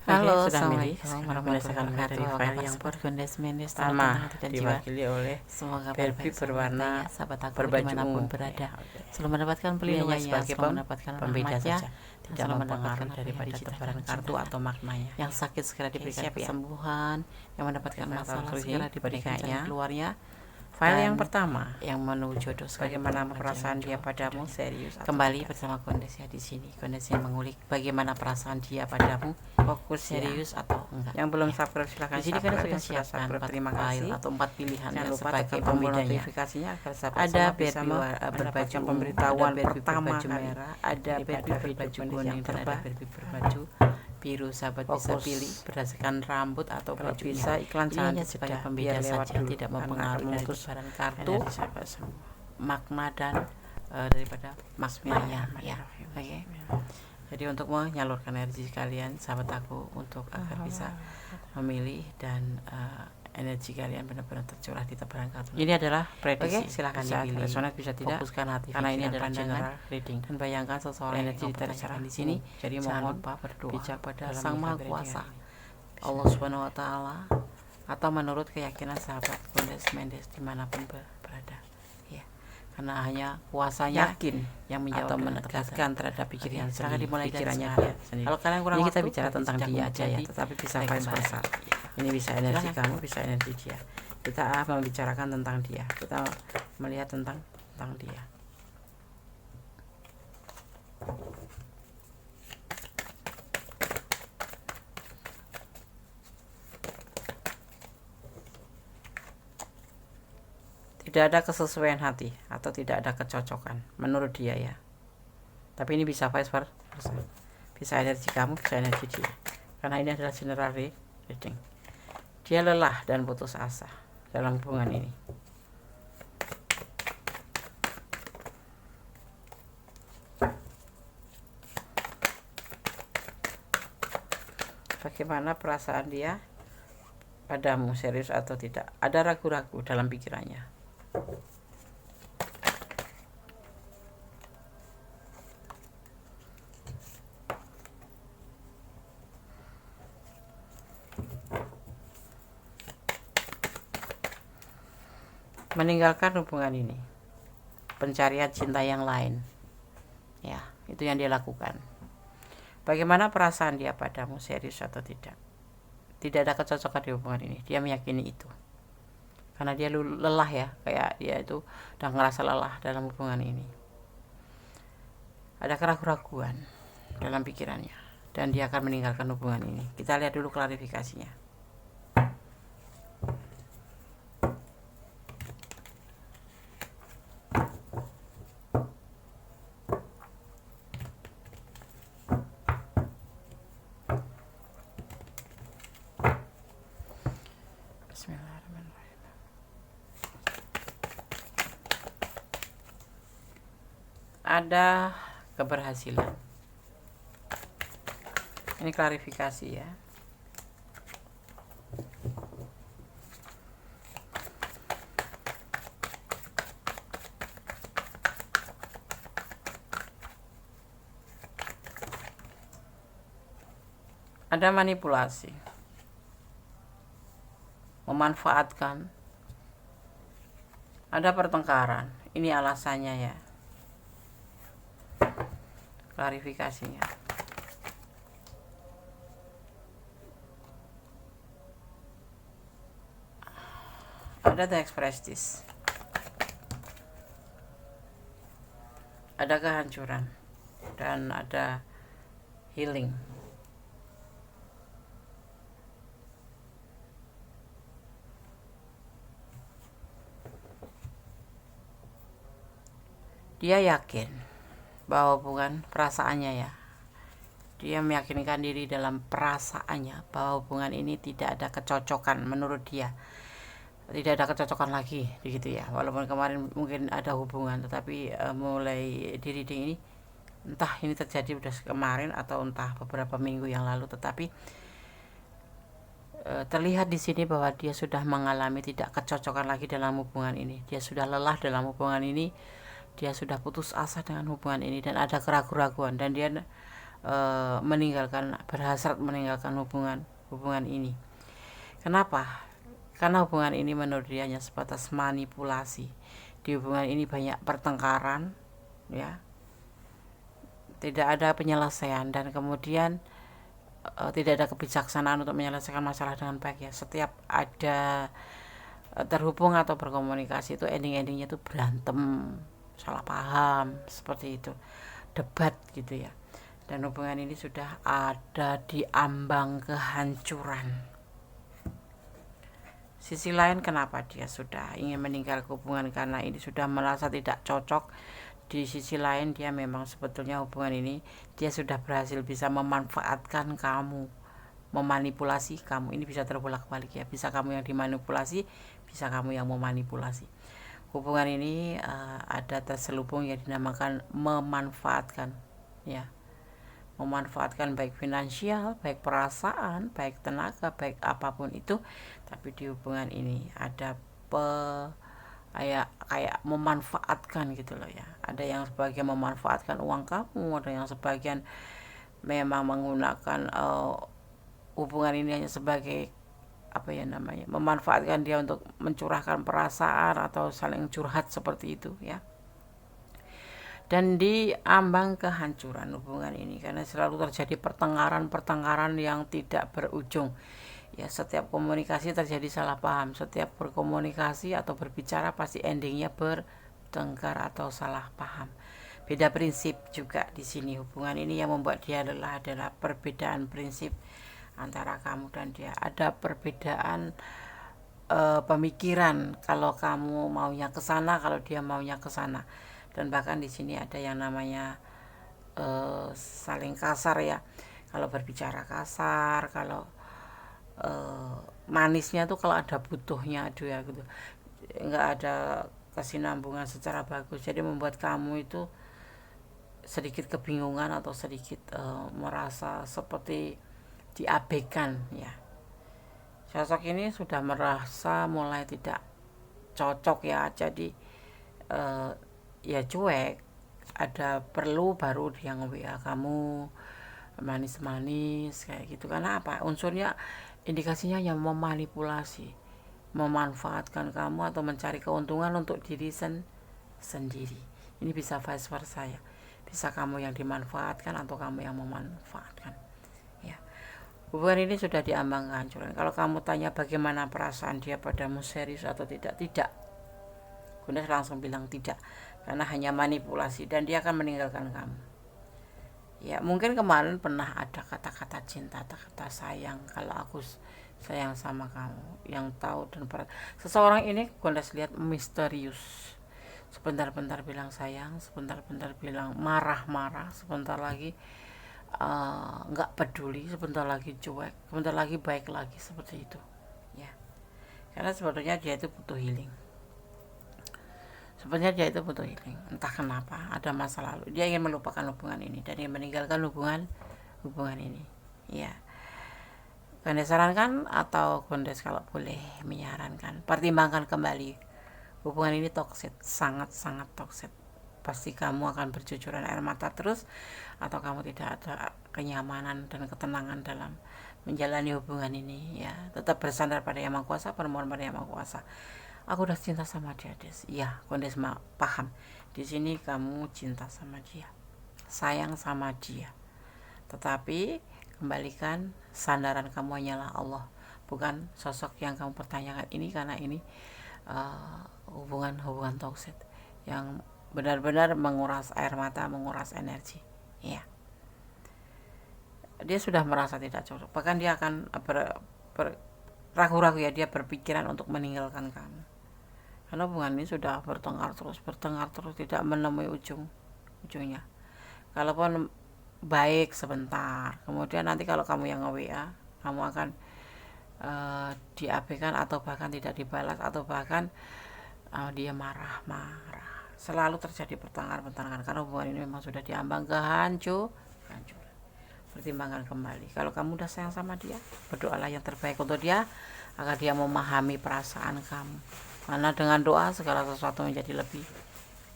Halo, sudah milih Assalamualaikum menyelesaikan warahmatullahi materi wabarakatuh. file yang Pertama pertama diwakili oleh semoga Barbie berwarna sahabat aku berbaju dimanapun ungu. berada. Ya, Selalu mendapatkan ini hanya pelindungannya, sebagai selalu mendapatkan pembeda rahmatnya, saja, dan tidak selalu mendapatkan mempengaruhi apa yang daripada diciptakan tebaran dan kartu cintakan. atau maknanya. Yang sakit segera diberikan siap ya? kesembuhan, yang mendapatkan Kita masalah taruh segera ini diberikan jalan bonekanya. keluarnya. File yang Dan pertama, yang menuju jodoh segera bagaimana diberikan perasaan jalan dia jodoh padamu, jodohnya. serius atau Kembali tidak? bersama kondisi di sini. Kondisi mengulik bagaimana perasaan dia padamu, Fokus ya. serius atau enggak. Yang belum Ya. subscribe silahkan Di sini kalian subscribe. sudah Yang sudah siapkan subscribe 4 terima file kasih. atau 4 pilihan Jangan ya, lupa sebagai tekan tombol pembedanya. notifikasinya agar sahabat Ada semua bisa Barbie berbaju mendapatkan ungu, pemberitahuan ada Barbie pertama berbaju kali. merah, Ada Barbie berbaju kuning, dan ada Barbie berbaju biru. Sahabat bisa Fokus. pilih berdasarkan rambut atau Kalau bajunya. bisa iklan Ini jangan hanya sebagai dijeda, pembeda biar lewat saja, dulu, tidak karena mempengaruhi akan dari memutus tebaran kartu, energi sahabat semua. makna dan daripada maknanya ya. Oke. Jadi untuk menyalurkan energi kalian, sahabat aku, untuk agar bisa memilih dan energi kalian benar-benar tercurah di tebaran kartu. Ini adalah prediksi. Oke, silakan bisa dipilih. resonate, bisa tidak. Fokuskan hati, Karena ini pikiran, adalah pandangan, general reading, dan bayangkan seseorang energi yang terserah di sini. Jadi Jangan mohon lupa berdoa bijak kepada dalam Sang Maha menyikapi Kuasa, reading Allah Subhanahu Wa Taala, atau menurut keyakinan sahabat Kondes Mendes dimanapun berada. Ya, karena hanya kuasanya yakin yang menjawab atau dengan menegaskan terhadap pikiran Silakan sendiri, dimulai dari pikirannya sekarang. dia sendiri. Kalau kalian kurang Ini waktu, kita bicara berarti tentang sejak dia aja ya, menjadi tetapi bisa baik vice kembali. versa. Ini bisa energi Silakan. kamu, bisa energi dia. Kita membicarakan tentang dia, kita melihat tentang dia. Tidak ada kesesuaian hati atau tidak ada kecocokan menurut dia ya. Tapi ini bisa vice versa. Bisa energi kamu, bisa energi dia. Karena ini adalah general reading. Dia lelah dan putus asa dalam hubungan ini. Bagaimana perasaan dia padamu, serius atau tidak? Ada ragu-ragu dalam pikirannya. Meninggalkan hubungan ini, pencarian cinta yang lain ya, itu yang dia lakukan. Bagaimana perasaan dia padamu, serius atau tidak? Tidak ada kecocokan di hubungan ini, dia meyakini itu karena dia lelah ya, kayak dia itu udah ngerasa lelah dalam hubungan ini. Ada keraguan dalam pikirannya dan dia akan meninggalkan hubungan ini. Kita lihat dulu klarifikasinya. Bismillahirrahmanirrahim. Ada keberhasilan. Ini klarifikasi ya. Ada manipulasi, memanfaatkan, ada pertengkaran. Ini alasannya ya, klarifikasinya. Ada teks prestis, ada kehancuran, dan ada healing. Dia yakin bahwa hubungan perasaannya ya, dia meyakinkan diri dalam perasaannya bahwa hubungan ini tidak ada kecocokan menurut dia, tidak ada kecocokan lagi begitu ya. Walaupun kemarin mungkin ada hubungan, tetapi mulai di reading ini, entah ini terjadi udah kemarin atau entah beberapa minggu yang lalu, tetapi terlihat di sini bahwa dia sudah mengalami tidak kecocokan lagi dalam hubungan ini. Dia sudah lelah dalam hubungan ini, dia sudah putus asa dengan hubungan ini, dan ada keraguan-keraguan, dan dia berhasrat meninggalkan hubungan ini. Kenapa? Karena hubungan ini menurut dia hanya sebatas manipulasi. Di hubungan ini banyak pertengkaran, ya, tidak ada penyelesaian, dan kemudian tidak ada kebijaksanaan untuk menyelesaikan masalah dengan baik, ya. Setiap ada terhubung atau berkomunikasi itu endingnya itu berantem, salah paham, seperti itu, debat gitu ya. Dan hubungan ini sudah ada di ambang kehancuran. Sisi lain, kenapa dia sudah ingin meninggalkan hubungan? Karena ini sudah merasa tidak cocok. Di sisi lain, dia memang sebetulnya hubungan ini dia sudah berhasil bisa memanfaatkan kamu, memanipulasi kamu. Ini bisa terbolak-balik, ya. Bisa kamu yang dimanipulasi, bisa kamu yang memanipulasi. Hubungan ini ada terselubung yang dinamakan memanfaatkan, ya. Memanfaatkan baik finansial, baik perasaan, baik tenaga, baik apapun itu. Tapi di hubungan ini ada kayak memanfaatkan gitu loh, ya. Ada yang sebagian memanfaatkan uang kamu, ada yang sebagian memang menggunakan hubungan ini hanya sebagai memanfaatkan dia untuk mencurahkan perasaan atau saling curhat, seperti itu, ya. Dan di ambang kehancuran hubungan ini karena selalu terjadi pertengkaran yang tidak berujung, ya. Setiap komunikasi terjadi salah paham, setiap berkomunikasi atau berbicara pasti endingnya bertengkar atau salah paham. Beda prinsip juga di sini. Hubungan ini yang membuat dia adalah perbedaan prinsip antara kamu dan dia. Ada perbedaan pemikiran, kalau kamu maunya ke sana, kalau dia maunya ke sana. Dan bahkan di sini ada yang namanya saling kasar, ya. Kalau berbicara kasar, kalau manisnya tuh kalau ada butuhnya, aduh ya gitu, nggak ada kesinambungan secara bagus. Jadi membuat kamu itu sedikit kebingungan atau sedikit merasa seperti diabaikan, ya. Sosok ini sudah merasa mulai tidak cocok, ya. Jadi ya cuek. Ada perlu baru dia nge-WA kamu manis-manis kayak gitu. Karena apa? Unsurnya, indikasinya hanya memanipulasi, memanfaatkan kamu atau mencari keuntungan untuk diri sendiri. Ini bisa vice versa, ya. Bisa kamu yang dimanfaatkan atau kamu yang memanfaatkan, ya. Hubungan ini sudah diambang kehancuran. Kalau kamu tanya bagaimana perasaan dia padamu, serius atau tidak, Bunda langsung bilang tidak, karena hanya manipulasi dan dia akan meninggalkan kamu. Ya, mungkin kemarin pernah ada kata-kata cinta, kata-kata sayang, kalau aku sayang sama kamu, yang tahu dan seseorang ini Bunda lihat misterius. Sebentar-bentar bilang sayang, sebentar-bentar bilang marah-marah, sebentar lagi nggak peduli, sebentar lagi cuek, sebentar lagi baik lagi, seperti itu, ya. Karena sebetulnya dia itu butuh healing. Entah kenapa ada masa lalu dia ingin melupakan hubungan ini dan ingin meninggalkan hubungan ini, ya. Gondes sarankan atau Gondes kalau boleh menyarankan, pertimbangkan kembali. Hubungan ini toksik, sangat-sangat toksik. Pasti kamu akan bercucuran air mata terus, atau kamu tidak ada kenyamanan dan ketenangan dalam menjalani hubungan ini, ya. Tetap bersandar pada Yang Maha Kuasa, bermohon pada Yang Maha Kuasa. Aku udah cinta sama dia, Des. Iya, Gondes paham. Di sini kamu cinta sama dia, sayang sama dia. Tetapi kembalikan sandaran kamu hanyalah Allah, bukan sosok yang kamu pertanyakan ini, karena ini hubungan toksik yang benar-benar menguras air mata, menguras energi, ya. Dia sudah merasa tidak cocok, bahkan dia akan ragu-ragu, ya. Dia berpikiran untuk meninggalkan kamu karena hubungan ini sudah bertengkar terus, tidak menemui ujungnya. Kalaupun baik sebentar, kemudian nanti kalau kamu yang nge-WA, kamu akan diabaikan atau bahkan tidak dibalas, atau bahkan dia marah-marah. Selalu terjadi pertengkaran karena hubungan ini memang sudah diambang kehancuran. Pertimbangkan kembali. Kalau kamu udah sayang sama dia, berdoalah yang terbaik untuk dia agar dia memahami perasaan kamu. Karena dengan doa segala sesuatu menjadi lebih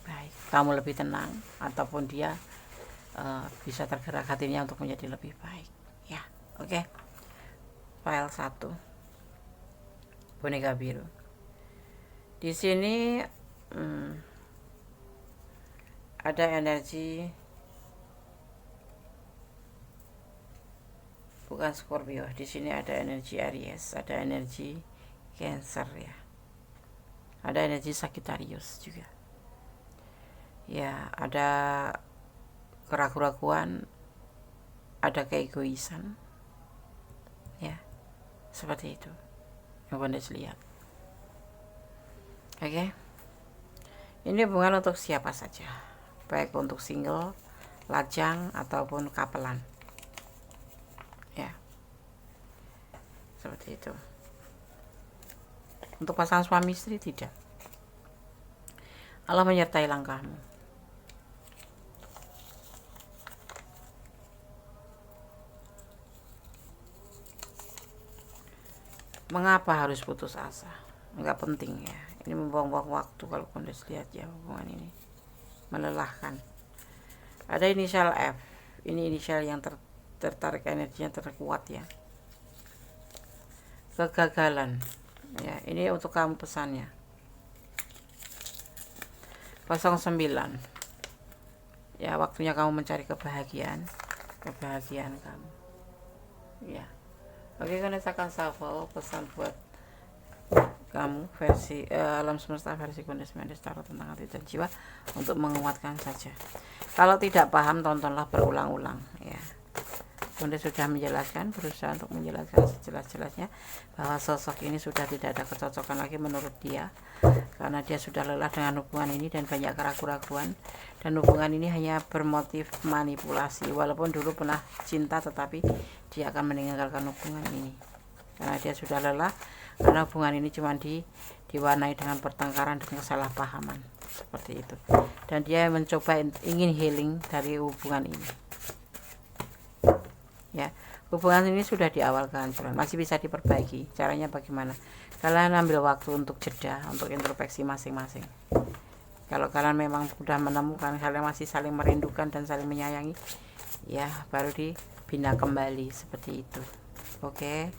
baik. Kamu lebih tenang, ataupun dia bisa tergerak hatinya untuk menjadi lebih baik ya. Oke. File 1 boneka biru. Di sini ada energi bukan Scorpio, di sini ada energi Aries, ada energi Cancer ya. Ada energi Sagittarius juga. Ya, ada keraguan-keraguan, ada keegoisan. Ya. Seperti itu. Yang Anda lihat. Oke. Ini hubungan untuk siapa saja. Baik untuk single, lajang ataupun kapelan. Ya. Seperti itu. Untuk pasangan suami istri tidak. Allah menyertai langkahmu. Mengapa harus putus asa? Enggak penting ya. Ini membuang-buang waktu kalau Anda lihat ya hubungan ini. Melelahkan. Ada inisial F. Ini inisial yang tertarik energinya terkuat ya. Kegagalan. Ya, ini untuk kamu pesannya. 09. Ya, waktunya kamu mencari kebahagiaan kamu. Ya. Oke, kan saya akan shuffle pesan buat kamu versi alam semesta versi kondisi medis tarot tentang hati dan jiwa untuk menguatkan saja. Kalau tidak paham, tontonlah berulang-ulang ya. Bunda sudah menjelaskan, berusaha untuk menjelaskan sejelas-jelasnya bahwa sosok ini sudah tidak ada kecocokan lagi menurut dia, karena dia sudah lelah dengan hubungan ini dan banyak keraguan-keraguan, dan hubungan ini hanya bermotif manipulasi. Walaupun dulu pernah cinta, tetapi dia akan meninggalkan hubungan ini karena dia sudah lelah, karena hubungan ini cuma diwarnai dengan pertengkaran dan kesalahpahaman seperti itu, dan dia mencoba ingin healing dari hubungan ini. Ya, hubungan ini sudah di awal kehancuran, masih bisa diperbaiki. Caranya bagaimana? Kalian ambil waktu untuk jeda, untuk introspeksi masing-masing. Kalau kalian memang sudah menemukan kalian masih saling merindukan dan saling menyayangi, ya baru dibina kembali seperti itu. Oke,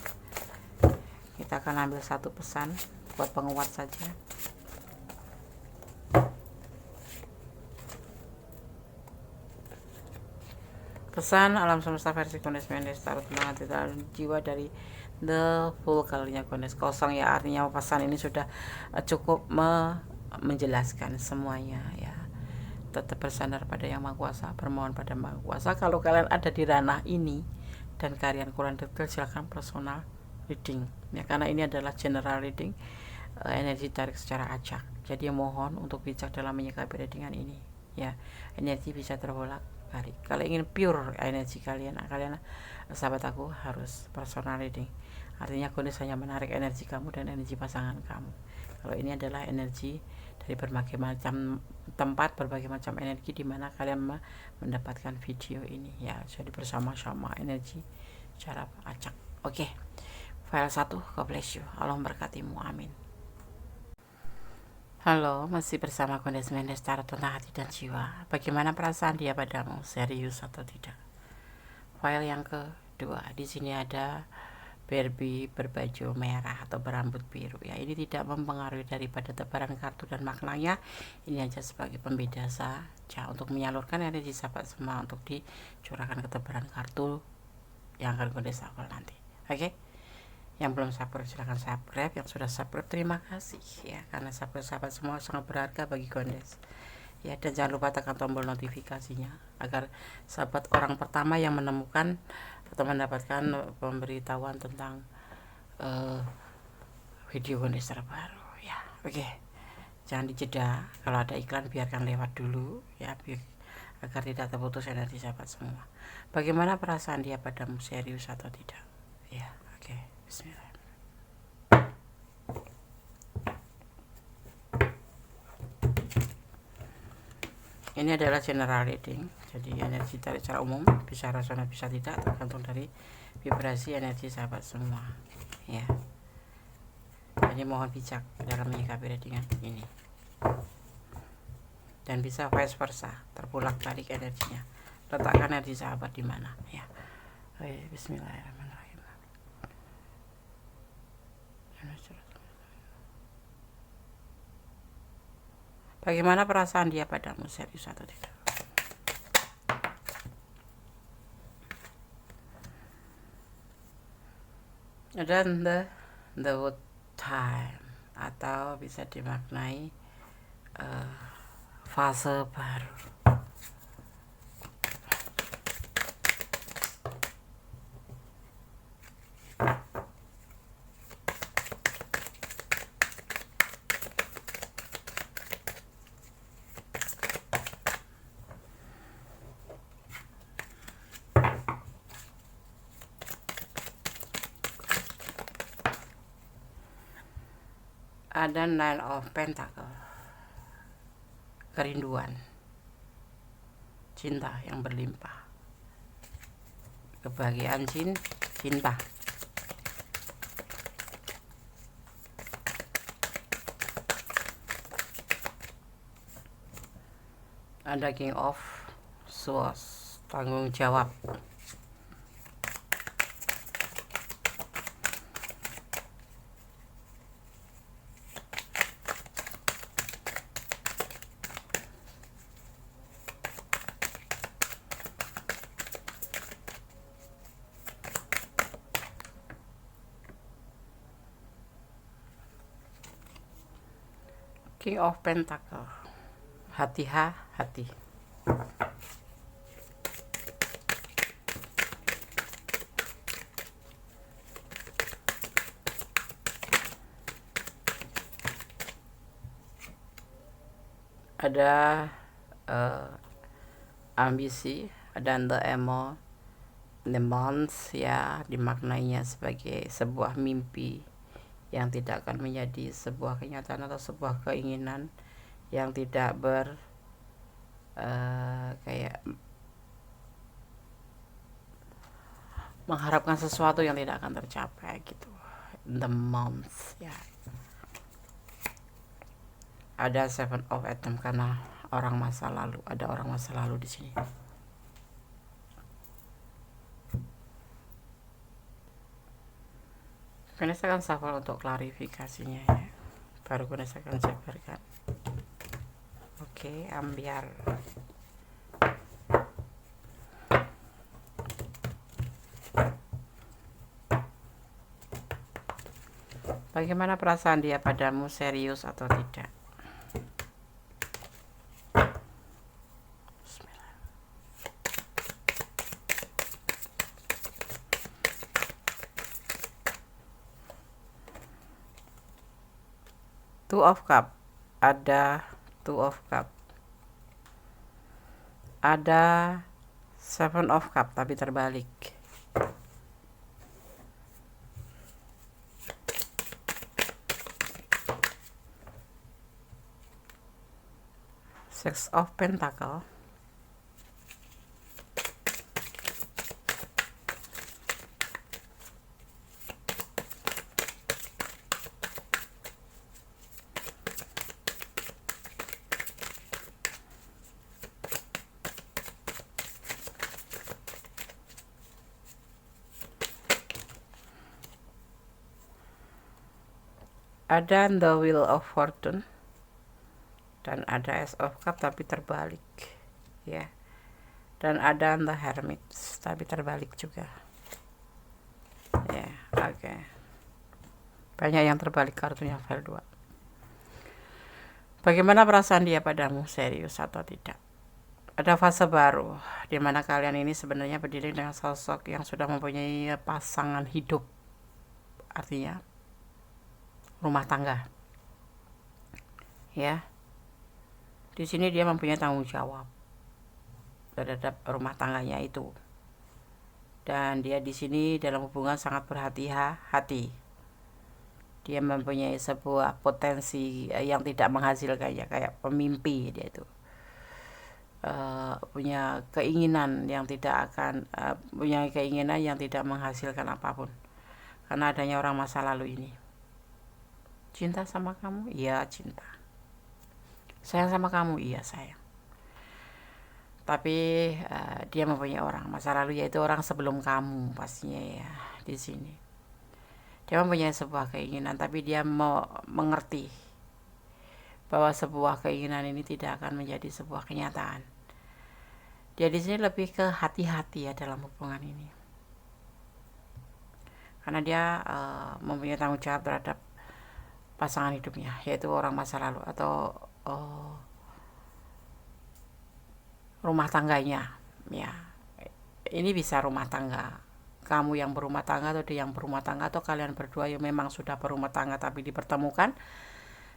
kita akan ambil satu pesan buat penguat saja. Pesan alam semesta versi kondisi mendes tarot tentang hati dan jiwa dari The Fool. Kalinya kondisi kosong ya, artinya pesan ini sudah cukup menjelaskan semuanya ya. Tetap bersandar pada yang Maha Kuasa, bermohon pada Maha Kuasa. Kalau kalian ada di ranah ini dan kalian kurang detail, silakan personal reading ya, karena ini adalah general reading, energi tarik secara acak. Jadi mohon untuk bijak dalam menyikapi readingan ini ya. Energi bisa terbolak balik. Kalau ingin pure energi kalian sahabat aku harus personal reading. Artinya kondisi hanya menarik energi kamu dan energi pasangan kamu. Kalau ini adalah energi dari berbagai macam tempat, berbagai macam energi di mana kalian mendapatkan video ini ya. Jadi bersama-sama energi secara acak. Oke. File 1, God bless you. Allah memberkatimu. Amin. Halo, masih bersama kondisi mendes tarot tentang hati dan jiwa. Bagaimana perasaan dia padamu? Serius atau tidak? File yang kedua. Di sini ada Barbie berbaju merah atau berambut biru ya. Ini tidak mempengaruhi daripada tebaran kartu dan maknanya. Ini hanya sebagai pembeda saja untuk menyalurkan energi sahabat semua untuk dicurahkan ke tebaran kartu yang akan kondisi awal nanti. Oke? Yang belum subscribe silahkan subscribe, yang sudah subscribe terima kasih ya, karena sahabat semua sangat berharga bagi Gondes ya. Dan jangan lupa tekan tombol notifikasinya agar sahabat orang pertama yang menemukan atau mendapatkan pemberitahuan tentang video Gondes terbaru ya. Oke, jangan dijeda, kalau ada iklan biarkan lewat dulu ya, agar tidak terputus energi sahabat semua. Bagaimana perasaan dia padamu? Serius atau tidak ya? Oke. Bismillah. Ini adalah general reading, jadi energi tarik secara umum bisa resonans bisa tidak, tergantung dari vibrasi energi sahabat semua ya. Jadi mohon bijak dalam menyikapi readingan ini, dan bisa vice versa, terbulak balik energinya. letakkan energi sahabat di mana ya. Oke, bismillahirrahmanirrahim. Bagaimana perasaan dia padamu, serius atau tidak? Dan the time, atau bisa dimaknai fase baru. Ada Nine of Pentacle, kerinduan, cinta yang berlimpah, kebahagiaan, cinta. Ada King of Swords, tanggung jawab. King of Pentacle, hati. Ada ambisi, ada the months ya, dimaknainya sebagai sebuah mimpi yang tidak akan menjadi sebuah kenyataan atau sebuah keinginan yang tidak kayak mengharapkan sesuatu yang tidak akan tercapai gitu. The months ya. Ada Seven of Atom karena orang masa lalu, ada orang masa lalu di sini. Ini saya akan shuffle untuk klarifikasinya ya. Baru saya akan jabarkan. Oke, ambiar. Bagaimana perasaan dia padamu, serius atau tidak? Two of Cup, ada Two of Cup, ada Seven of Cup tapi terbalik. Six of Pentacle, ada The Wheel of Fortune, dan ada Ace of Cup tapi terbalik ya, dan ada The Hermit tapi terbalik juga ya. Oke. Banyak yang terbalik kartunya file 2. Bagaimana perasaan dia padamu, serius atau tidak? Ada fase baru di mana kalian ini sebenarnya berdiri dengan sosok yang sudah mempunyai pasangan hidup, artinya rumah tangga ya. Di sini dia mempunyai tanggung jawab terhadap rumah tangganya itu, dan dia di sini dalam hubungan sangat berhati-hati. Dia mempunyai sebuah potensi yang tidak menghasilkannya, kayak pemimpi dia itu. Punya keinginan yang tidak menghasilkan apapun karena adanya orang masa lalu ini. Cinta sama kamu? Iya, cinta. Sayang sama kamu? Iya, sayang. tapi dia mempunyai orang masa lalu, yaitu orang sebelum kamu pastinya ya. Di sini dia mempunyai sebuah keinginan, tapi dia mengerti bahwa sebuah keinginan ini tidak akan menjadi sebuah kenyataan. Dia di sini lebih ke hati-hati ya dalam hubungan ini, karena dia mempunyai tanggung jawab terhadap pasangan hidupnya, yaitu orang masa lalu atau rumah tangganya ya. Ini bisa rumah tangga, kamu yang berumah tangga atau dia yang berumah tangga, atau kalian berdua yang memang sudah berumah tangga tapi dipertemukan.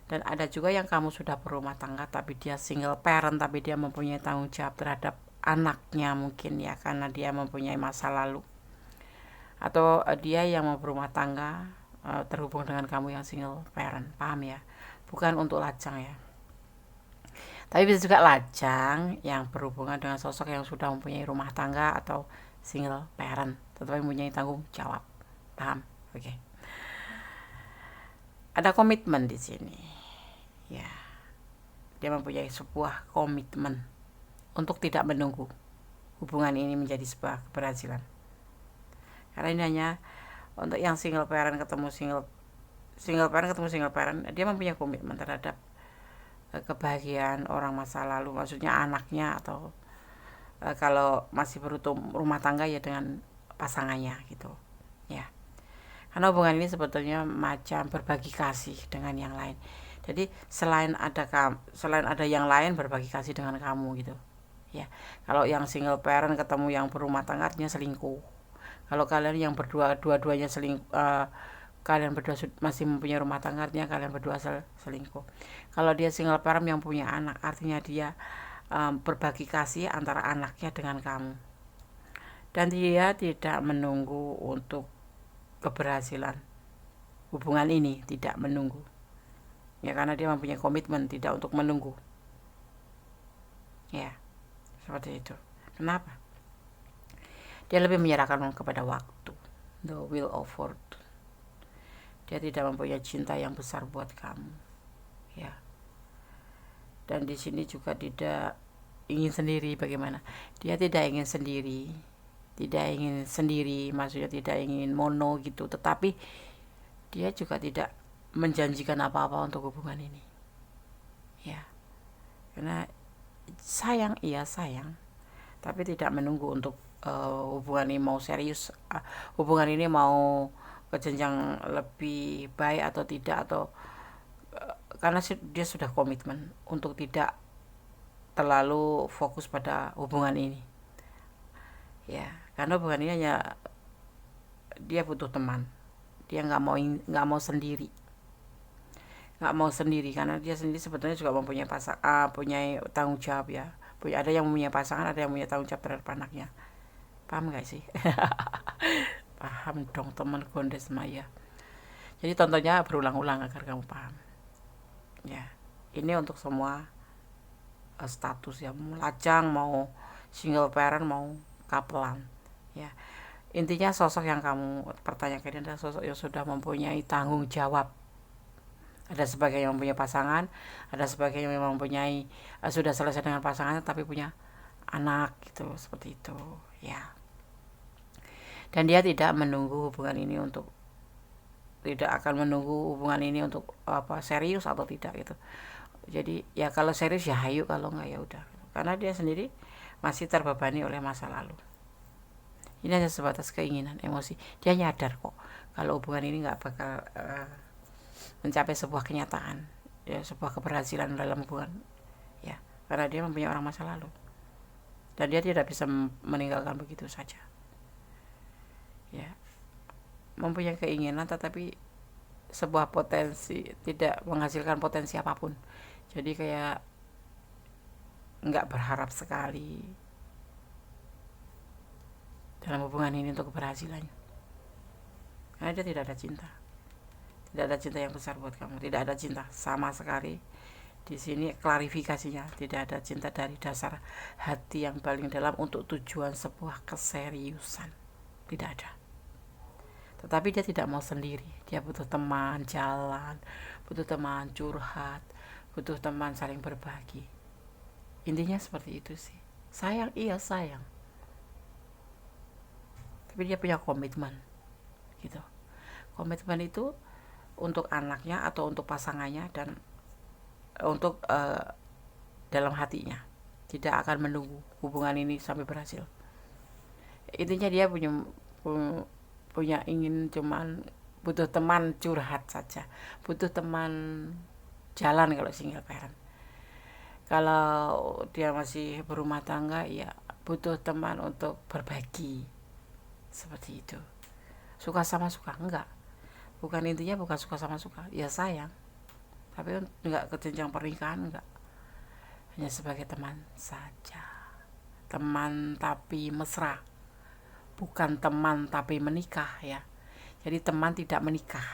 Dan ada juga yang kamu sudah berumah tangga tapi dia single parent, tapi dia mempunyai tanggung jawab terhadap anaknya mungkin ya, karena dia mempunyai masa lalu. Atau dia yang mau berumah tangga terhubung dengan kamu yang single parent, paham ya? Bukan untuk lajang ya, tapi bisa juga lajang yang berhubungan dengan sosok yang sudah mempunyai rumah tangga atau single parent, tetapi mempunyai tanggung jawab, paham? Oke. Ada komitmen di sini ya, dia mempunyai sebuah komitmen untuk tidak menunggu hubungan ini menjadi sebuah keberhasilan. Karena ini hanya untuk yang single parent ketemu single parent, dia mempunyai komitmen terhadap kebahagiaan orang masa lalu, maksudnya anaknya, atau kalau masih rumah tangga ya dengan pasangannya gitu ya. Karena hubungan ini sebetulnya macam berbagi kasih dengan yang lain. Jadi selain ada yang lain, berbagi kasih dengan kamu gitu ya. Kalau yang single parent ketemu yang berumah tangga, artinya selingkuh. Kalau kalian yang dua-duanya kalian berdua masih mempunyai rumah tangga, artinya kalian berdua selingkuh. Kalau dia single parent yang punya anak, artinya dia berbagi kasih antara anaknya dengan kamu. Dan dia tidak menunggu untuk keberhasilan hubungan ini, tidak menunggu ya, karena dia mempunyai komitmen tidak untuk menunggu ya, seperti itu. Kenapa? Dia lebih menyerahkan kepada waktu, the will of fortune. Dia tidak mempunyai cinta yang besar buat kamu ya. Dan di sini juga tidak ingin sendiri. Bagaimana? Dia tidak ingin sendiri, maksudnya tidak ingin mono gitu, tetapi dia juga tidak menjanjikan apa-apa untuk hubungan ini ya. Karena sayang, tapi tidak menunggu untuk hubungan ini mau serius, hubungan ini mau ke jenjang lebih baik atau tidak, atau karena dia sudah komitmen untuk tidak terlalu fokus pada hubungan ini ya. Karena hubungan ini hanya dia butuh teman, dia nggak mau sendiri, karena dia sendiri sebetulnya juga mempunyai punya tanggung jawab ya. Ada yang mempunyai pasangan, ada yang punya tanggung jawab terhadap anaknya. Paham gak sih? Paham dong teman Gondes Maya. Jadi tontonnya berulang-ulang agar kamu paham ya. Ini untuk semua status ya, mau lajang, mau single parent, mau kapelan ya. Intinya sosok yang kamu pertanyakan ini adalah sosok yang sudah mempunyai tanggung jawab. Ada sebagian yang mempunyai pasangan, ada sebagian yang mempunyai sudah selesai dengan pasangannya tapi punya anak gitu, seperti itu ya. Dan dia tidak akan menunggu hubungan ini untuk serius atau tidak gitu. Jadi ya kalau serius ya hayu, kalau enggak ya udah gitu. Karena dia sendiri masih terbebani oleh masa lalu. Ini hanya sebatas keinginan, emosi. Dia nyadar kok kalau hubungan ini nggak bakal mencapai sebuah kenyataan ya, sebuah keberhasilan dalam hubungan ya, karena dia mempunyai orang masa lalu dan dia tidak bisa meninggalkan begitu saja ya. Mempunyai keinginan tetapi sebuah potensi tidak menghasilkan potensi apapun, jadi kayak nggak berharap sekali dalam hubungan ini untuk keberhasilannya, karena dia tidak ada cinta. Tidak ada cinta yang besar buat kamu, tidak ada cinta sama sekali. Di sini klarifikasinya, tidak ada cinta dari dasar hati yang paling dalam untuk tujuan sebuah keseriusan, tidak ada. Tetapi dia tidak mau sendiri, dia butuh teman jalan, butuh teman curhat, butuh teman saling berbagi. Intinya seperti itu sih, sayang, iya sayang, tapi dia punya komitmen gitu. Komitmen itu untuk anaknya atau untuk pasangannya, dan untuk dalam hatinya, tidak akan menunggu hubungan ini sampai berhasil. Intinya dia punya ingin, cuman butuh teman curhat saja, butuh teman jalan kalau single parent. Kalau dia masih berumah tangga, ya butuh teman untuk berbagi, seperti itu. Suka sama suka enggak, bukan intinya, bukan suka sama suka, ya sayang, tapi enggak ke jenjang pernikahan, enggak, hanya sebagai teman saja. Teman tapi mesra, bukan teman tapi menikah ya. Jadi teman tidak menikah,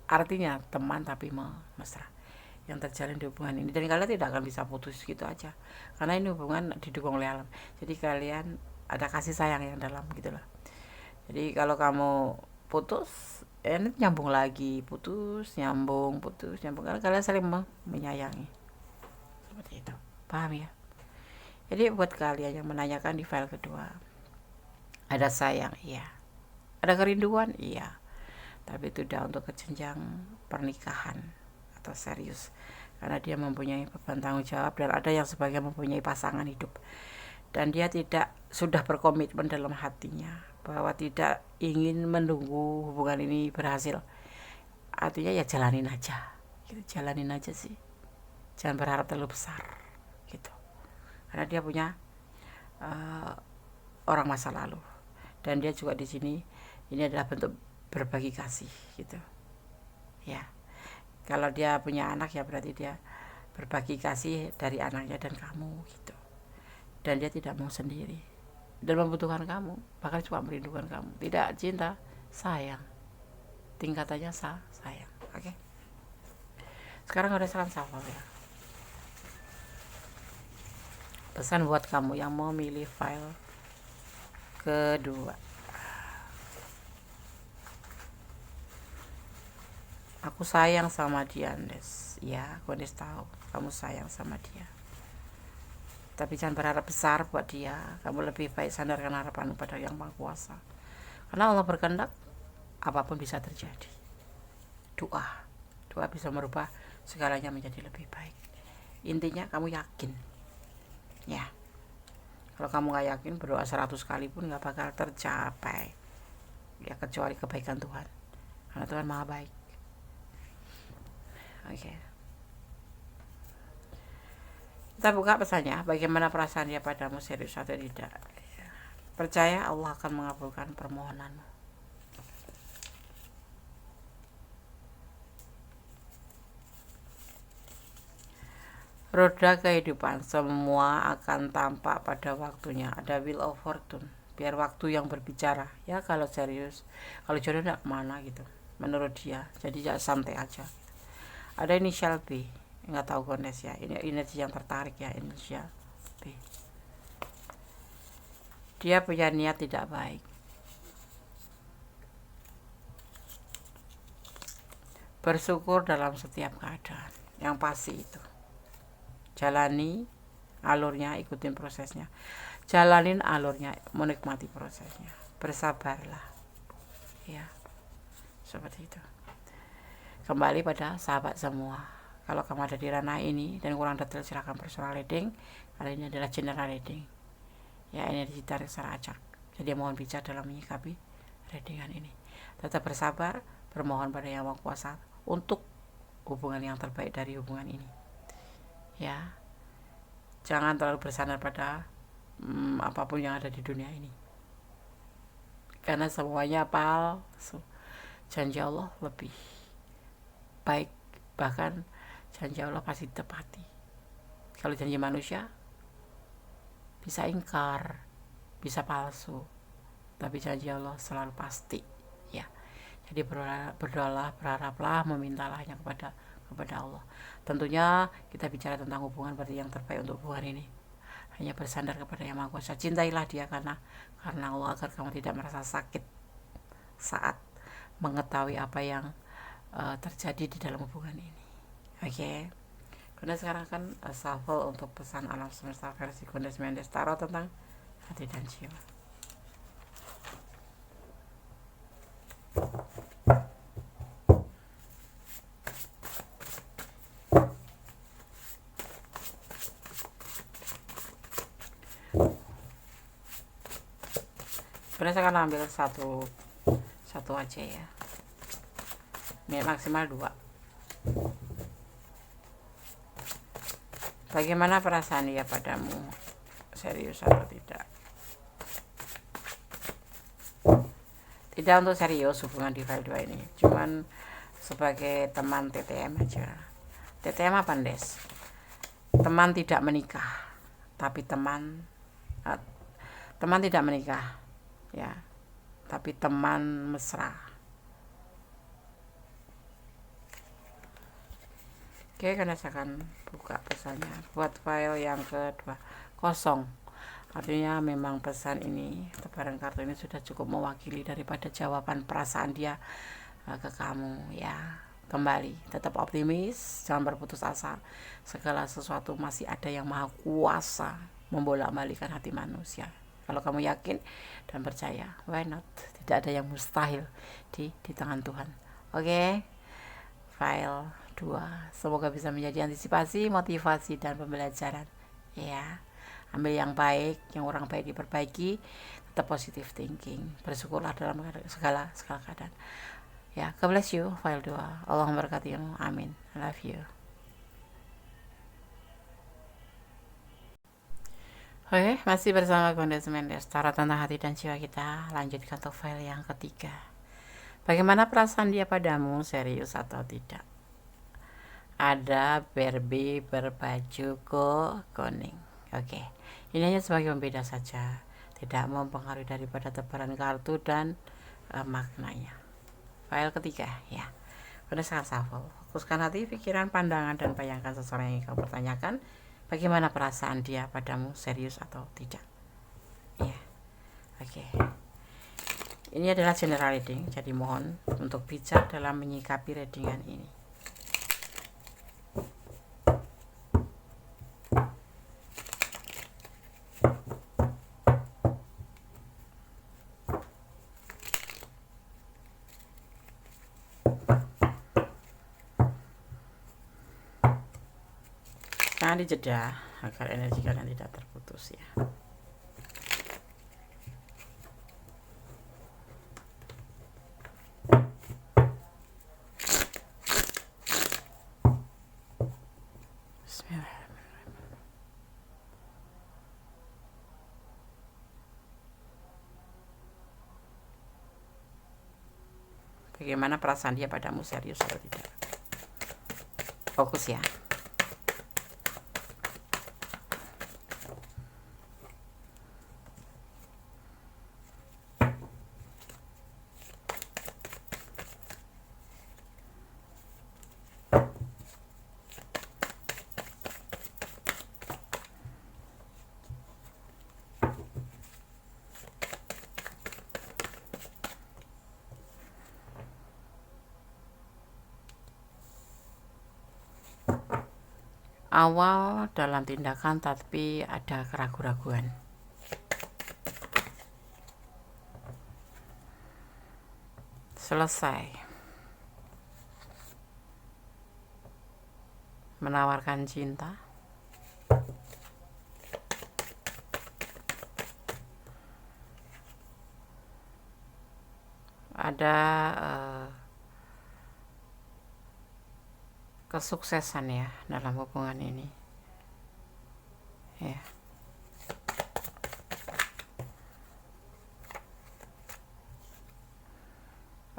artinya teman tapi mesra yang terjalin di hubungan ini, dan kalian tidak akan bisa putus gitu aja, karena ini hubungan didukung oleh alam. Jadi kalian ada kasih sayang yang dalam gitu loh. Jadi kalau kamu putus, ini nyambung lagi, putus nyambung, karena kalian saling menyayangi, seperti itu. Paham ya? Jadi buat kalian yang menanyakan di file kedua, ada sayang, iya. Ada kerinduan, iya. Tapi itu udah untuk ke jenjang pernikahan atau serius, karena dia mempunyai beban tanggung jawab, dan ada yang sebagian mempunyai pasangan hidup, dan dia tidak sudah berkomitmen dalam hatinya bahwa tidak ingin menunggu hubungan ini berhasil. Artinya ya jalanin aja gitu, jalanin aja sih, jangan berharap terlalu besar gitu, karena dia punya orang masa lalu, dan dia juga di sini, ini adalah bentuk berbagi kasih gitu ya. Kalau dia punya anak, ya berarti dia berbagi kasih dari anaknya dan kamu gitu, dan dia tidak mau sendiri dan membutuhkan kamu, bahkan cuma merindukan kamu, tidak cinta, sayang, tingkatannya sayang. Oke, sekarang ada salam sapa ya. Pesan buat kamu yang mau milih file kedua, aku sayang sama dia, Andes. Ya, aku Andes tahu kamu sayang sama dia, tapi jangan berharap besar buat dia. Kamu lebih baik sandarkan harapan pada Yang Maha Kuasa, karena Allah berkehendak apapun bisa terjadi. Doa bisa merubah segalanya menjadi lebih baik. Intinya kamu yakin ya. Kalau kamu gak yakin, berdoa 100 kali pun gak bakal tercapai ya, kecuali kebaikan Tuhan, karena Tuhan Maha baik. Oke, kita buka pesannya. Bagaimana perasaan dia padamu, serius atau tidak? Percaya Allah akan mengabulkan permohonanmu. Roda kehidupan, semua akan tampak pada waktunya. Ada wheel of fortune, biar waktu yang berbicara ya. Kalau serius, kalau jodoh gak kemana gitu menurut dia, jadi ya santai aja. Ada inisial B, nggak tahu Gones ya, ini energi yang tertarik ya, inisial B. Dia punya niat tidak baik, bersyukur dalam setiap keadaan, yang pasti itu. Jalani alurnya, ikutin prosesnya, jalanin alurnya, menikmati prosesnya, bersabarlah ya, seperti itu. Kembali pada sahabat semua, kalau kamu ada di ranah ini dan kurang detail, silahkan personal reading. Kali ini adalah general reading ya, energi tarik secara acak, jadi mohon bijak dalam menyikapi readingan ini. Tetap bersabar, bermohon pada Yang Maha Kuasa untuk hubungan yang terbaik dari hubungan ini ya. Jangan terlalu bersandar pada apapun yang ada di dunia ini, karena semuanya palsu. Janji Allah lebih baik, bahkan janji Allah pasti ditepati. Kalau janji manusia bisa ingkar, bisa palsu, tapi janji Allah selalu pasti ya. Jadi berdoalah, berharaplah, memintalah hanya kepada Allah. Tentunya kita bicara tentang hubungan, berarti yang terbaik untuk hubungan ini hanya bersandar kepada Yang Maha Kuasa. Cintailah dia karena Allah, agar kamu tidak merasa sakit saat mengetahui apa yang terjadi di dalam hubungan ini. Oke, Karena sekarang kan shuffle untuk pesan alam semesta versi Kondes Mendes Tarot tentang hati dan jiwa. Sebenarnya saya akan ambil satu aja ya, ini maksimal 2. Bagaimana perasaan dia padamu, serius atau tidak? Tidak untuk serius hubungan di file 2 ini, cuman sebagai teman TTM aja. TTM apa, Des? Teman tidak menikah, tapi teman tidak menikah ya, tapi teman mesra. Oke, karena saya akan buka pesannya buat file yang kedua, kosong. Artinya memang pesan ini, tebaran kartu ini sudah cukup mewakili daripada jawaban perasaan dia ke kamu ya. Kembali, tetap optimis, jangan berputus asa. Segala sesuatu masih ada yang maha kuasa membolak-balikan hati manusia. Kalau kamu yakin dan percaya, why not? Tidak ada yang mustahil di tangan Tuhan. Oke, file 2 semoga bisa menjadi antisipasi, motivasi, dan pembelajaran ya. Ambil yang baik, yang orang baik diperbaiki, tetap positive thinking, bersyukurlah dalam segala keadaan ya. God bless you, file 2. Allah memberkatimu, amin. I love you. Oke, masih bersama Kondes Mendes Tarot tentang hati dan jiwa. Kita lanjutkan untuk file yang ketiga. Bagaimana perasaan dia padamu, serius atau tidak? Ada Barbie berbaju kuning. Oke, ini hanya sebagai pembeda saja, tidak mempengaruhi daripada tebaran kartu dan maknanya. File ketiga ya. Pada saat shuffle, fokuskan hati, pikiran, pandangan, dan bayangkan seseorang yang kamu pertanyakan. Bagaimana perasaan dia padamu, serius atau tidak? Ya, oke. Ini adalah general reading, jadi mohon untuk bijak dalam menyikapi readingan ini. Jangan dijeda agar energi kalian tidak terputus ya. Bagaimana perasaan dia padamu, serius atau tidak? Fokus ya. Awal dalam tindakan tapi ada keraguan-raguan. Selesai menawarkan cinta. Ada kesuksesan ya dalam hubungan ini ya.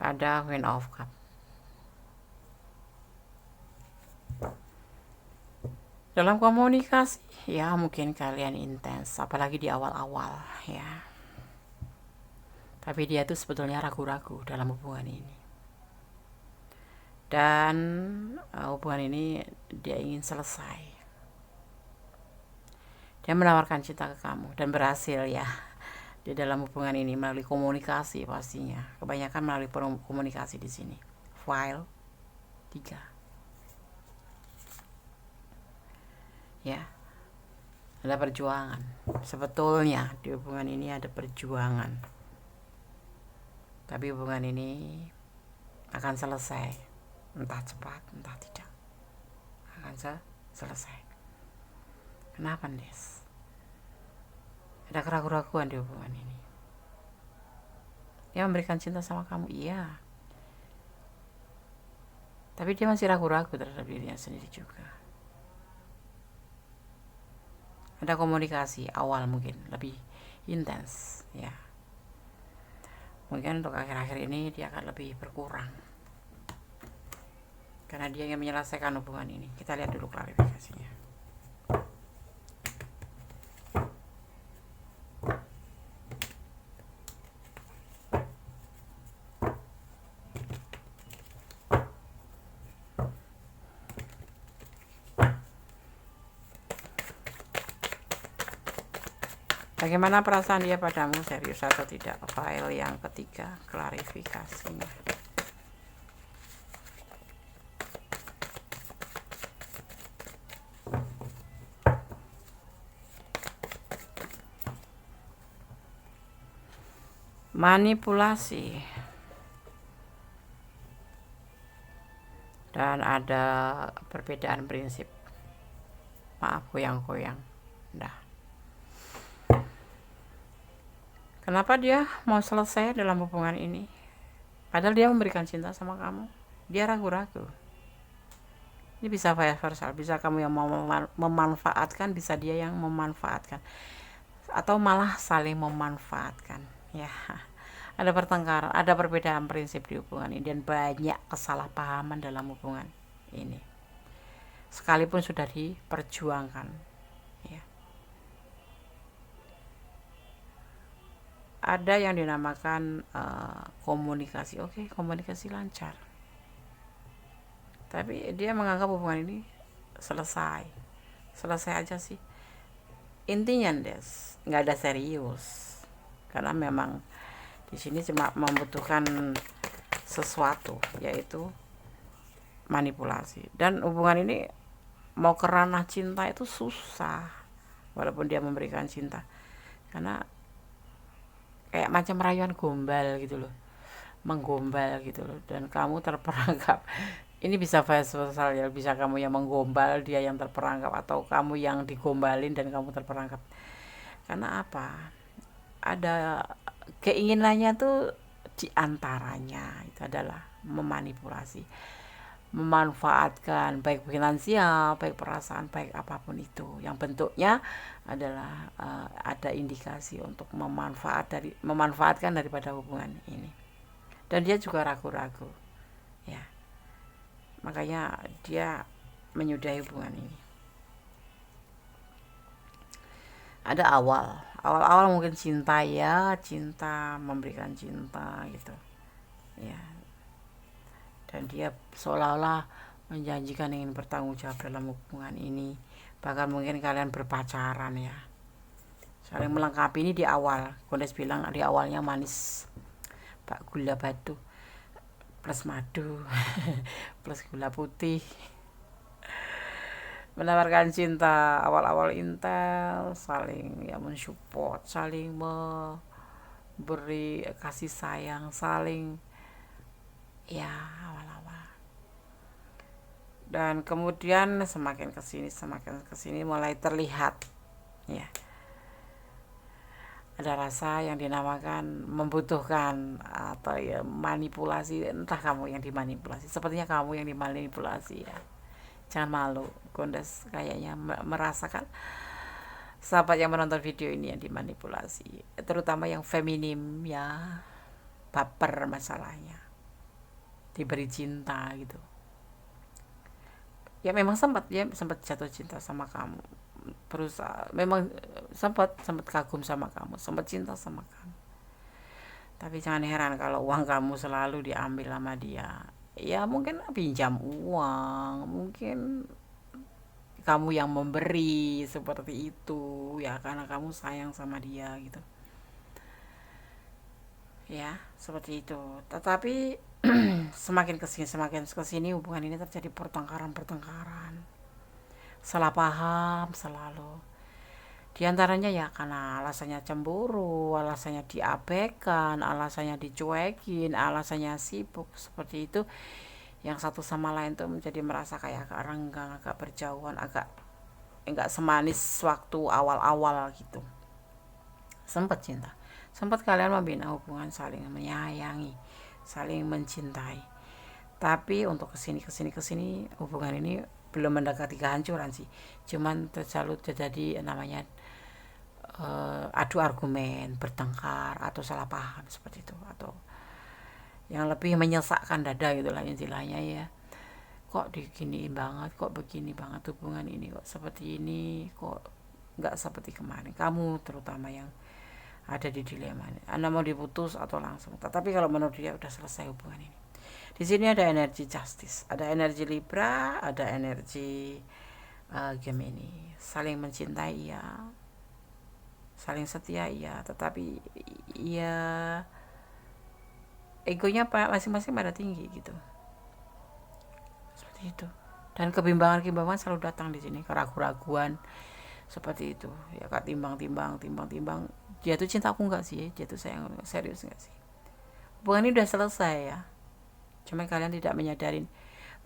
Ada Queen of Cup. Dalam komunikasi ya mungkin kalian intens, apalagi di awal-awal ya. Tapi dia itu sebetulnya ragu-ragu dalam hubungan ini. Dan hubungan ini dia ingin selesai. Dia menawarkan cinta ke kamu dan berhasil ya di dalam hubungan ini melalui komunikasi pastinya. Kebanyakan melalui komunikasi di sini. File 3. ya. Ada perjuangan. Sebetulnya di hubungan ini ada perjuangan. Tapi hubungan ini akan selesai. Entah cepat, entah tidak. Akan selesai. Kenapa, Des? Ada keraguan-keraguan di hubungan ini. Dia memberikan cinta sama kamu, iya. Tapi dia masih ragu-ragu terhadap dirinya sendiri juga. Ada komunikasi awal mungkin lebih intens, ya. Mungkin untuk akhir-akhir ini dia akan lebih berkurang karena dia ingin menyelesaikan hubungan ini. Kita lihat dulu klarifikasinya. Bagaimana perasaan dia padamu, serius atau tidak? File yang ketiga, klarifikasinya. Manipulasi. Dan ada perbedaan prinsip. Maaf, goyang-goyang. Nah. Kenapa dia mau selesai dalam hubungan ini? Padahal dia memberikan cinta sama kamu. Dia ragu-ragu. Ini bisa vice versa. Bisa kamu yang mau memanfaatkan, bisa dia yang memanfaatkan. Atau malah saling memanfaatkan. Ya, ada pertengkaran, ada perbedaan prinsip di hubungan ini. Dan banyak kesalahpahaman dalam hubungan ini. Sekalipun sudah diperjuangkan. Ya. Ada yang dinamakan komunikasi. Oke, komunikasi lancar. Tapi dia menganggap hubungan ini selesai aja sih. Intinya, Des, nggak ada serius. Karena memang di sini cuma membutuhkan sesuatu, yaitu manipulasi. Dan hubungan ini mau ke ranah cinta itu susah, walaupun dia memberikan cinta. Karena kayak macam rayuan gombal gitu loh, menggombal gitu loh, dan kamu terperangkap. Ini bisa vice versa ya, bisa kamu yang menggombal, dia yang terperangkap, atau kamu yang digombalin dan kamu terperangkap. Karena apa? Ada keinginannya tuh diantaranya itu adalah memanipulasi, memanfaatkan, baik finansial, baik perasaan, baik apapun itu, yang bentuknya adalah ada indikasi untuk memanfaatkan daripada hubungan ini. Dan dia juga ragu-ragu, ya, makanya dia menyudahi hubungan ini. Ada awal mungkin cinta, ya, cinta, memberikan cinta gitu, ya. Dan dia seolah-olah menjanjikan ingin bertanggung jawab dalam hubungan ini. Bahkan mungkin kalian berpacaran, ya, saling melengkapi. Ini di awal. Kondes bilang di awalnya manis, pak gula batu plus madu plus gula putih, menawarkan cinta. Awal-awal intel, saling ya mensupport, saling memberi kasih sayang, saling, ya, awal-awal. Dan kemudian semakin kesini mulai terlihat, ya, ada rasa yang dinamakan membutuhkan atau ya manipulasi. Entah kamu yang dimanipulasi, sepertinya kamu yang dimanipulasi, ya. Jangan malu, Gondes kayaknya merasakan sahabat yang menonton video ini yang dimanipulasi, terutama yang feminim, ya, baper masalahnya, diberi cinta gitu. Ya memang sempat jatuh cinta sama kamu, berusaha, memang sempat kagum sama kamu, sempat cinta sama kamu. Tapi jangan heran kalau uang kamu selalu diambil sama dia. Ya mungkin pinjam uang, mungkin kamu yang memberi seperti itu, ya, karena kamu sayang sama dia gitu, ya, seperti itu. Tetapi semakin kesini hubungan ini terjadi pertengkaran. salah paham selalu. Di antaranya ya karena alasannya cemburu, alasannya diabaikan, alasannya dicuekin, alasannya sibuk seperti itu. Yang satu sama lain tuh menjadi merasa kayak agak renggang, agak berjauhan, agak enggak semanis waktu awal-awal gitu. Sempat cinta, sempat kalian membina hubungan, saling menyayangi, saling mencintai. Tapi untuk kesini hubungan ini belum mendekati kehancuran sih. Cuman selalu terjadi namanya adu argumen, bertengkar atau salah paham seperti itu, atau yang lebih menyesakkan dada gitulah istilahnya ya. Kok diginiin banget, kok begini banget hubungan ini, kok seperti ini, kok nggak seperti kemarin. Kamu terutama yang ada di dilema ini, Anda mau diputus atau langsung. Tetapi kalau menurut dia udah selesai hubungan ini. Di sini ada energi justice, ada energi Libra, ada energi Gemini. Saling mencintai ya, saling setia iya, tetapi ya egonya masing-masing pada tinggi gitu, seperti itu. Dan kebimbangan selalu datang di sini, keraguan-raguan seperti itu ya, kak, timbang dia tuh cinta aku nggak sih, dia tuh sayang serius nggak sih. Hubungan ini udah selesai ya, cuma kalian tidak menyadarin.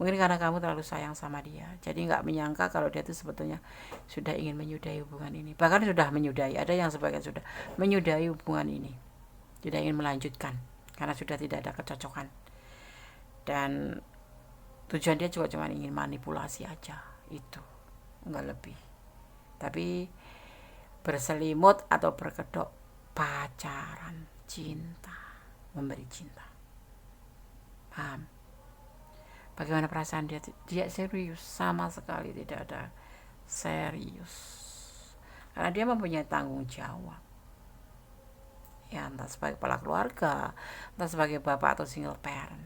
Mungkin karena kamu terlalu sayang sama dia, jadi nggak menyangka kalau dia tuh sebetulnya sudah ingin menyudahi hubungan ini. Bahkan sudah menyudahi, ada yang sebagian sudah menyudahi hubungan ini, tidak ingin melanjutkan karena sudah tidak ada kecocokan. Dan tujuan dia juga cuma ingin manipulasi aja, itu nggak lebih. Tapi berselimut atau berkedok pacaran, cinta, memberi cinta. Paham? Bagaimana perasaan dia? Dia serius, sama sekali tidak ada serius. Karena dia mempunyai tanggung jawab. Ya, entah sebagai kepala keluarga, entah sebagai bapak atau single parent.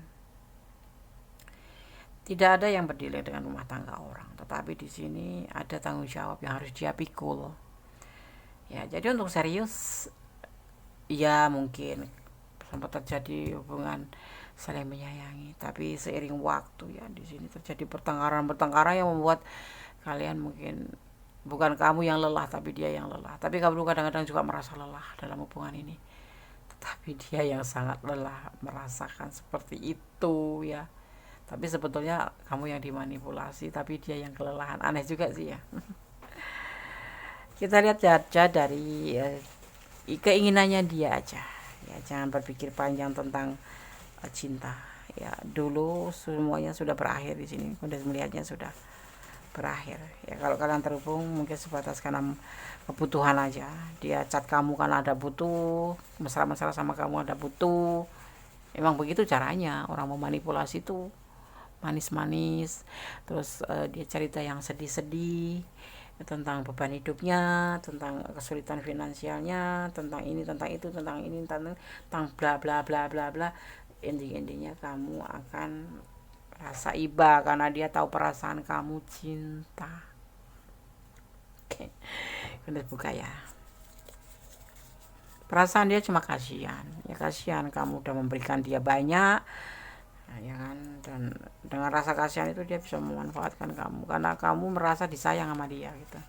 Tidak ada yang berdilai dengan rumah tangga orang, tetapi di sini ada tanggung jawab yang harus dia pikul. Ya, jadi untuk serius, ya mungkin sempat terjadi hubungan saling menyayangi, tapi seiring waktu ya di sini terjadi pertengkaran yang membuat kalian mungkin bukan kamu yang lelah, tapi dia yang lelah. Tapi kamu kadang-kadang juga merasa lelah dalam hubungan ini, tetapi dia yang sangat lelah merasakan seperti itu ya. Tapi sebetulnya kamu yang dimanipulasi, tapi dia yang kelelahan. Aneh juga sih ya. Kita lihat aja dari keinginannya dia aja ya, jangan berpikir panjang tentang cinta ya. Dulu semuanya sudah berakhir di sini, udah melihatnya sudah berakhir ya. Kalau kalian terhubung mungkin sebatas karena kebutuhan aja. Dia chat kamu karena ada butuh, masalah sama kamu ada butuh. Emang begitu caranya orang memanipulasi tuh, manis-manis. Terus dia cerita yang sedih-sedih tentang beban hidupnya, tentang kesulitan finansialnya, tentang ini, tentang itu, tentang ini, tentang bla bla bla bla bla. Intinya kamu akan rasa iba karena dia tahu perasaan kamu cinta. Oke, udah buka ya. Perasaan dia cuma kasihan ya, kasihan kamu udah memberikan dia banyak ya kan, dan dengan rasa kasihan itu dia bisa memanfaatkan kamu karena kamu merasa disayang sama dia gitu.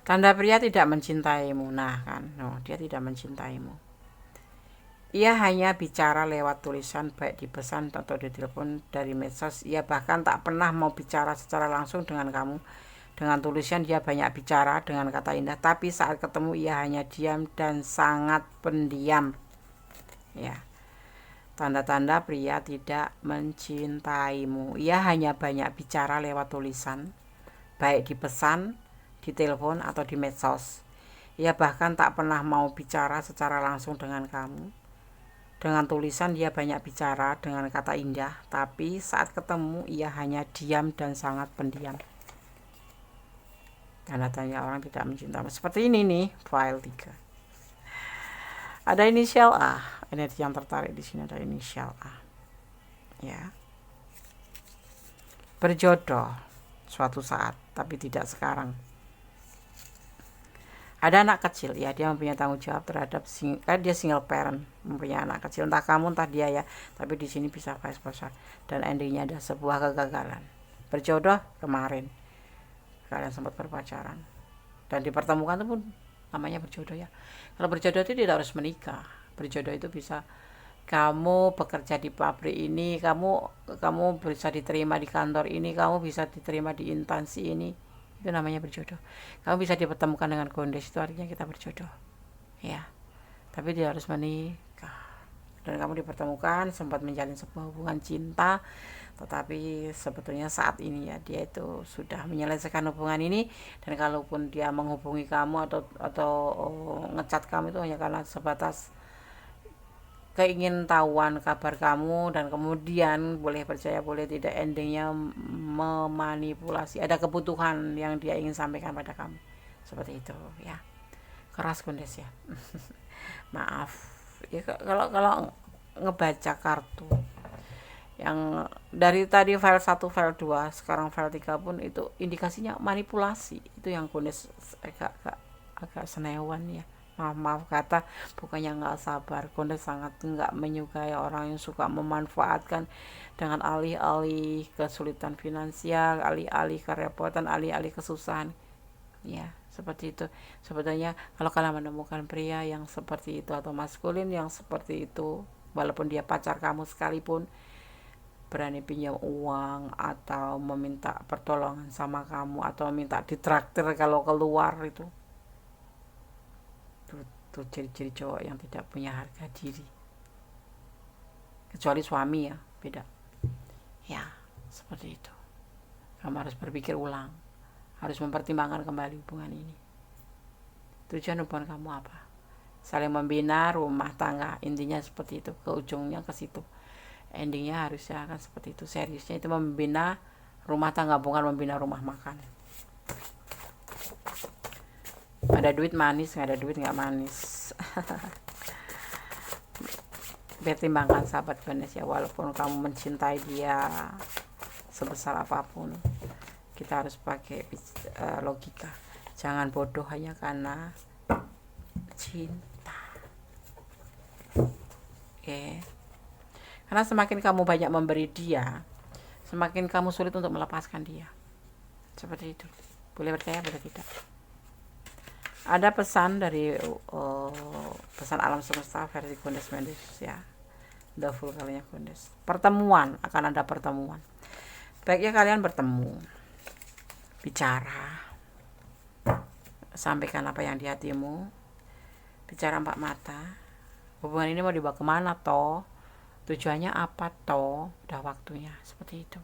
Tanda pria tidak mencintaimu. Nah kan, dia tidak mencintaimu. Ia hanya bicara lewat tulisan, baik di pesan atau di telepon, dari medsos. Ia bahkan tak pernah mau bicara secara langsung dengan kamu. Dengan tulisan dia banyak bicara dengan kata indah, tapi saat ketemu ia hanya diam dan sangat pendiam. Ya. Tanda-tanda pria tidak mencintaimu. Ia hanya banyak bicara lewat tulisan, baik di pesan, di telepon atau di medsos. Ia bahkan tak pernah mau bicara secara langsung dengan kamu. Dengan tulisan dia banyak bicara dengan kata indah, tapi saat ketemu ia hanya diam dan sangat pendiam. Tanda-tanda orang tidak mencintaimu. Seperti ini nih, file 3. Ada inisial A, energi yang tertarik di sini ada inisial A. Ya. Berjodoh suatu saat, tapi tidak sekarang. Ada anak kecil ya, dia mempunyai tanggung jawab terhadap dia single parent, mempunyai anak kecil, entah kamu entah dia ya, tapi di sini bisa vice versa, dan endingnya ada sebuah kegagalan. Berjodoh kemarin kalian sempat berpacaran dan dipertemukan itu pun namanya berjodoh ya. Kalau berjodoh itu tidak harus menikah. Berjodoh itu bisa kamu bekerja di pabrik ini, kamu bisa diterima di kantor ini, kamu bisa diterima di instansi ini, itu namanya berjodoh. Kamu bisa dipertemukan dengan kondes, itu artinya kita berjodoh ya. Tapi dia harus menikah, dan kamu dipertemukan sempat menjalin sebuah hubungan cinta, tetapi sebetulnya saat ini ya dia itu sudah menyelesaikan hubungan ini, dan kalaupun dia menghubungi kamu atau ngecat kamu itu hanya karena sebatas keingintahuan kabar kamu, dan kemudian boleh percaya boleh tidak endingnya memanipulasi, ada kebutuhan yang dia ingin sampaikan pada kamu, seperti itu ya. Keras kondes ya. Maaf ya, kalau ngebaca kartu yang dari tadi file 1, file 2, sekarang file 3 pun itu indikasinya manipulasi, itu yang kondes agak senewan ya. Maaf kata, bukannya nggak sabar, kondes sangat nggak menyukai orang yang suka memanfaatkan dengan alih-alih kesulitan finansial, alih-alih kerepotan, alih-alih kesusahan ya, seperti itu. Sebetulnya kalau kalian menemukan pria yang seperti itu atau maskulin yang seperti itu, walaupun dia pacar kamu sekalipun, berani pinjam uang atau meminta pertolongan sama kamu atau minta ditraktir kalau keluar, itu ciri-ciri cowok yang tidak punya harga diri, kecuali suami ya, beda ya. Seperti itu, kamu harus berpikir ulang, harus mempertimbangkan kembali hubungan ini. Tujuan hubungan kamu apa? Saling membina rumah tangga, intinya seperti itu, ke ujungnya ke situ, endingnya harusnya akan seperti itu. Seriusnya itu membina rumah tangga, bukan membina rumah makan. Ada duit manis, nggak ada duit nggak manis. Pertimbangkan sahabat Ganes ya, walaupun kamu mencintai dia sebesar apapun, kita harus pakai logika, jangan bodoh hanya karena cinta. Oke. Karena semakin kamu banyak memberi dia, semakin kamu sulit untuk melepaskan dia, seperti itu. Boleh percaya boleh tidak. Ada pesan dari pesan alam semesta versi Kondes Mendes ya, the full kalinya Kondes. Pertemuan, akan ada pertemuan. Baiknya kalian bertemu, bicara, sampaikan apa yang di hatimu, bicara 4 mata. Hubungan ini mau dibawa kemana toh, tujuannya apa toh, udah waktunya, seperti itu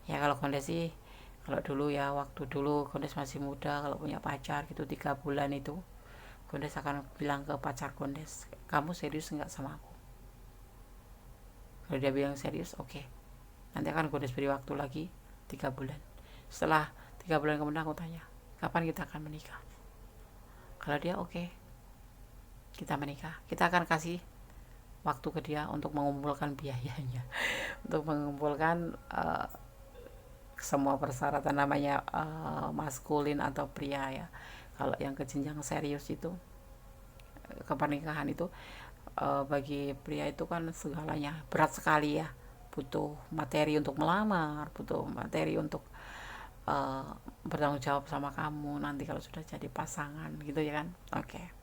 ya. Kalau Kondes sih, kalau dulu ya, waktu dulu Kondes masih muda, kalau punya pacar gitu 3 bulan itu, Kondes akan bilang ke pacar Kondes, kamu serius nggak sama aku? Kalau dia bilang serius, oke. Nanti akan Kondes beri waktu lagi 3 bulan. Setelah 3 bulan kemudian aku tanya, kapan kita akan menikah? Kalau dia oke, kita menikah. Kita akan kasih waktu ke dia untuk mengumpulkan biayanya, untuk mengumpulkan semua persyaratan, namanya maskulin atau pria ya. Kalau yang ke jenjang serius itu, ke pernikahan itu, bagi pria itu kan segalanya berat sekali ya, butuh materi untuk melamar, butuh materi untuk bertanggung jawab sama kamu nanti kalau sudah jadi pasangan gitu ya kan. Oke.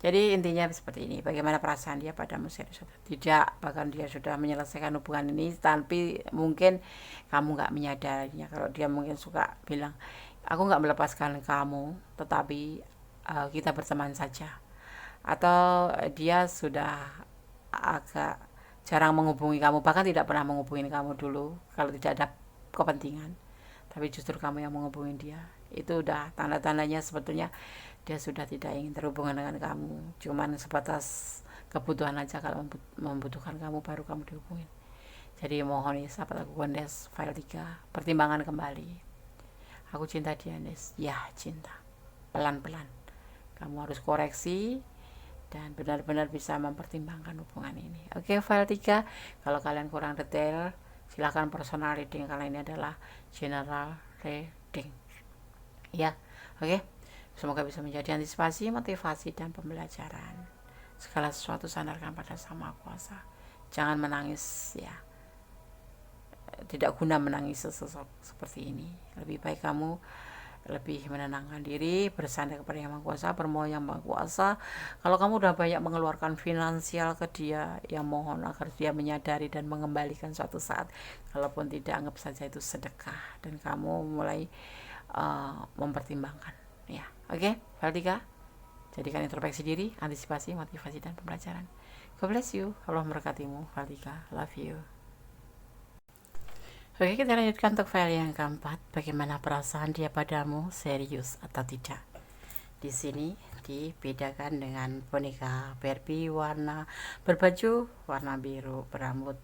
Jadi intinya seperti ini, bagaimana perasaan dia padamu serius atau tidak, bahkan dia sudah menyelesaikan hubungan ini, tapi mungkin kamu nggak menyadarinya. Kalau dia mungkin suka bilang, aku nggak melepaskan kamu, tetapi kita berteman saja. Atau dia sudah agak jarang menghubungi kamu, bahkan tidak pernah menghubungi kamu dulu kalau tidak ada kepentingan, tapi justru kamu yang menghubungi dia. Itu udah tanda-tandanya sebetulnya dia sudah tidak ingin terhubungan dengan kamu, cuman sebatas kebutuhan aja. Kalau membutuhkan kamu baru kamu dihubungin. Jadi mohon ya sahabat aku Kondes file 3, pertimbangan kembali. Aku cinta dia Nes, ya cinta, pelan-pelan kamu harus koreksi dan benar-benar bisa mempertimbangkan hubungan ini. Oke, file 3. Kalau kalian kurang detail, silahkan personal reading. Kali ini adalah general reading ya. Oke. Semoga bisa menjadi antisipasi, motivasi, dan pembelajaran. Segala sesuatu sandarkan pada Sang Maha Kuasa. Jangan menangis ya. Tidak guna menangis seperti ini. Lebih baik kamu lebih menenangkan diri, bersandar kepada Yang Maha Kuasa, bermohon Yang Maha Kuasa. Kalau kamu udah banyak mengeluarkan finansial ke dia, yang mohon agar dia menyadari dan mengembalikan suatu saat. Kalaupun tidak, anggap saja itu sedekah dan kamu mulai mempertimbangkan ya. Oke, Valtika, jadikan introspeksi diri, antisipasi, motivasi, dan pembelajaran. God bless you. Allah memberkatimu, Valtika. Love you. Oke, kita lanjutkan untuk file yang keempat. Bagaimana perasaan dia padamu, serius atau tidak? Di sini dibedakan dengan boneka Barbie berbaju warna biru, berambut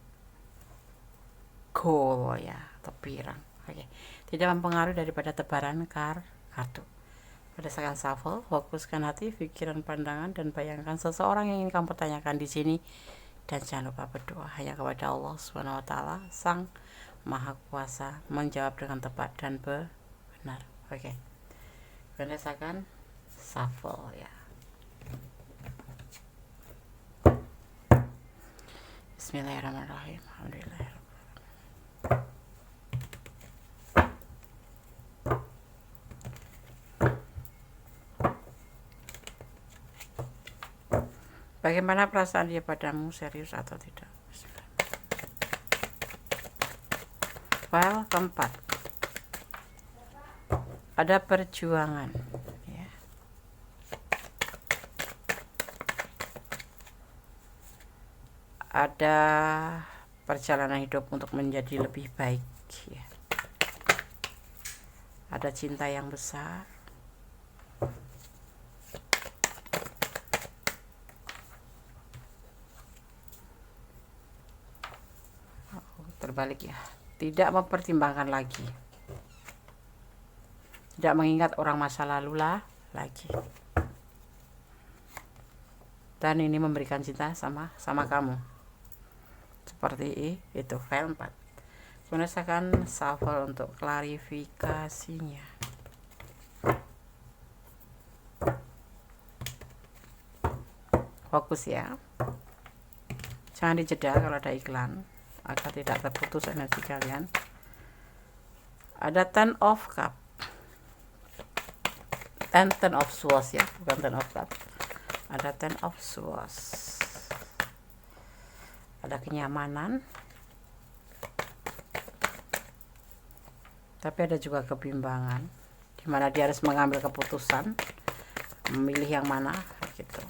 gold ya, atau pirang. Oke, tidak mempengaruhi daripada tebaran kartu. Berdasarkan shuffle, fokuskan hati, pikiran, pandangan, dan bayangkan seseorang yang ingin kamu pertanyakan di sini. Dan jangan lupa berdoa hanya kepada Allah Subhanahu wa Ta'ala, Sang Maha Kuasa, menjawab dengan tepat dan benar. Oke, berdasarkan shuffle ya. Bismillahirrahmanirrahim. Alhamdulillah. Bagaimana perasaan dia padamu, serius atau tidak? File keempat, ada perjuangan ya. Ada perjalanan hidup untuk menjadi lebih baik ya. Ada cinta yang besar. Terbalik ya. Tidak mempertimbangkan lagi, tidak mengingat orang masa lalu lagi, dan ini memberikan cinta sama kamu seperti itu. File 4, gunakan shuffle untuk klarifikasinya. Fokus ya, jangan dijeda kalau ada iklan agar tidak terputus energi kalian. Ada ten of cup, ten of swords ya, bukan ten of cup. Ada ten of swords, ada kenyamanan, tapi ada juga kebimbangan, dimana dia harus mengambil keputusan, memilih yang mana gitu.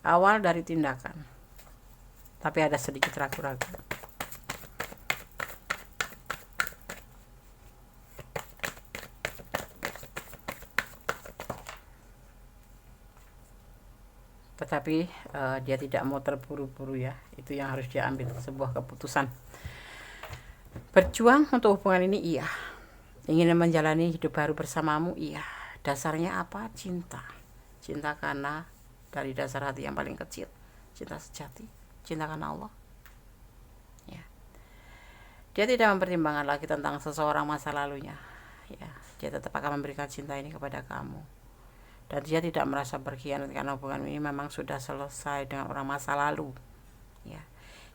Awal dari tindakan, tapi ada sedikit ragu-ragu. Tetapi dia tidak mau terburu-buru ya, itu yang harus dia ambil, sebuah keputusan. Berjuang untuk hubungan ini iya, ingin menjalani hidup baru bersamamu iya. Dasarnya apa? Cinta karena dari dasar hati yang paling kecil, cinta sejati, cinta karena Allah ya. Dia tidak mempertimbangkan lagi tentang seseorang masa lalunya ya. Dia tetap akan memberikan cinta ini kepada kamu, dan dia tidak merasa berkhianat karena hubungan ini memang sudah selesai dengan orang masa lalu ya.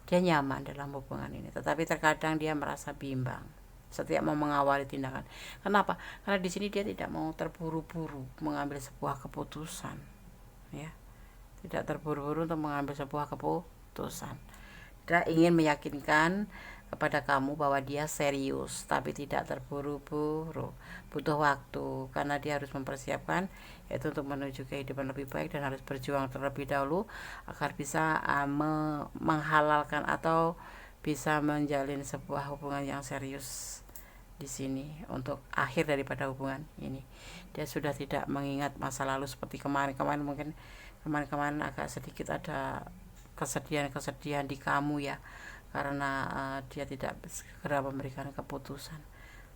Dia nyaman dalam hubungan ini, tetapi terkadang dia merasa bimbang setiap mau mengawali tindakan. Kenapa? Karena di sini dia tidak mau terburu-buru mengambil sebuah keputusan ya. Tidak terburu-buru untuk mengambil sebuah keputusan. Dia ingin meyakinkan kepada kamu bahwa dia serius, tapi tidak terburu-buru. Butuh waktu karena dia harus mempersiapkan, yaitu untuk menuju kehidupan lebih baik, dan harus berjuang terlebih dahulu agar bisa menghalalkan atau bisa menjalin sebuah hubungan yang serius di sini untuk akhir daripada hubungan ini. Dia sudah tidak mengingat masa lalu seperti kemarin-kemarin. Mungkin kemarin agak sedikit ada kesedihan di kamu ya, karena dia tidak segera memberikan keputusan.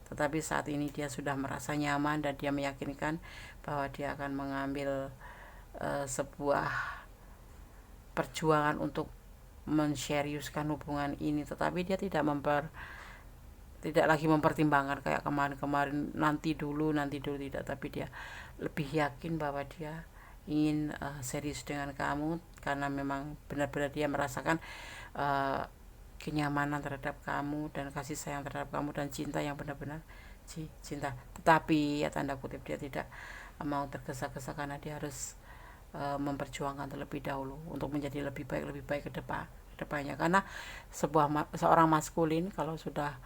Tetapi saat ini dia sudah merasa nyaman dan dia meyakinkan bahwa dia akan mengambil sebuah perjuangan untuk menseriuskan hubungan ini, tetapi dia tidak lagi mempertimbangkan kayak kemarin nanti dulu tidak, tapi dia lebih yakin bahwa dia ingin serius dengan kamu karena memang benar-benar dia merasakan kenyamanan terhadap kamu dan kasih sayang terhadap kamu dan cinta yang benar-benar cinta. Tetapi ya tanda kutip dia tidak mau tergesa-gesa karena dia harus memperjuangkan terlebih dahulu untuk menjadi lebih baik ke depannya, karena seorang maskulin kalau sudah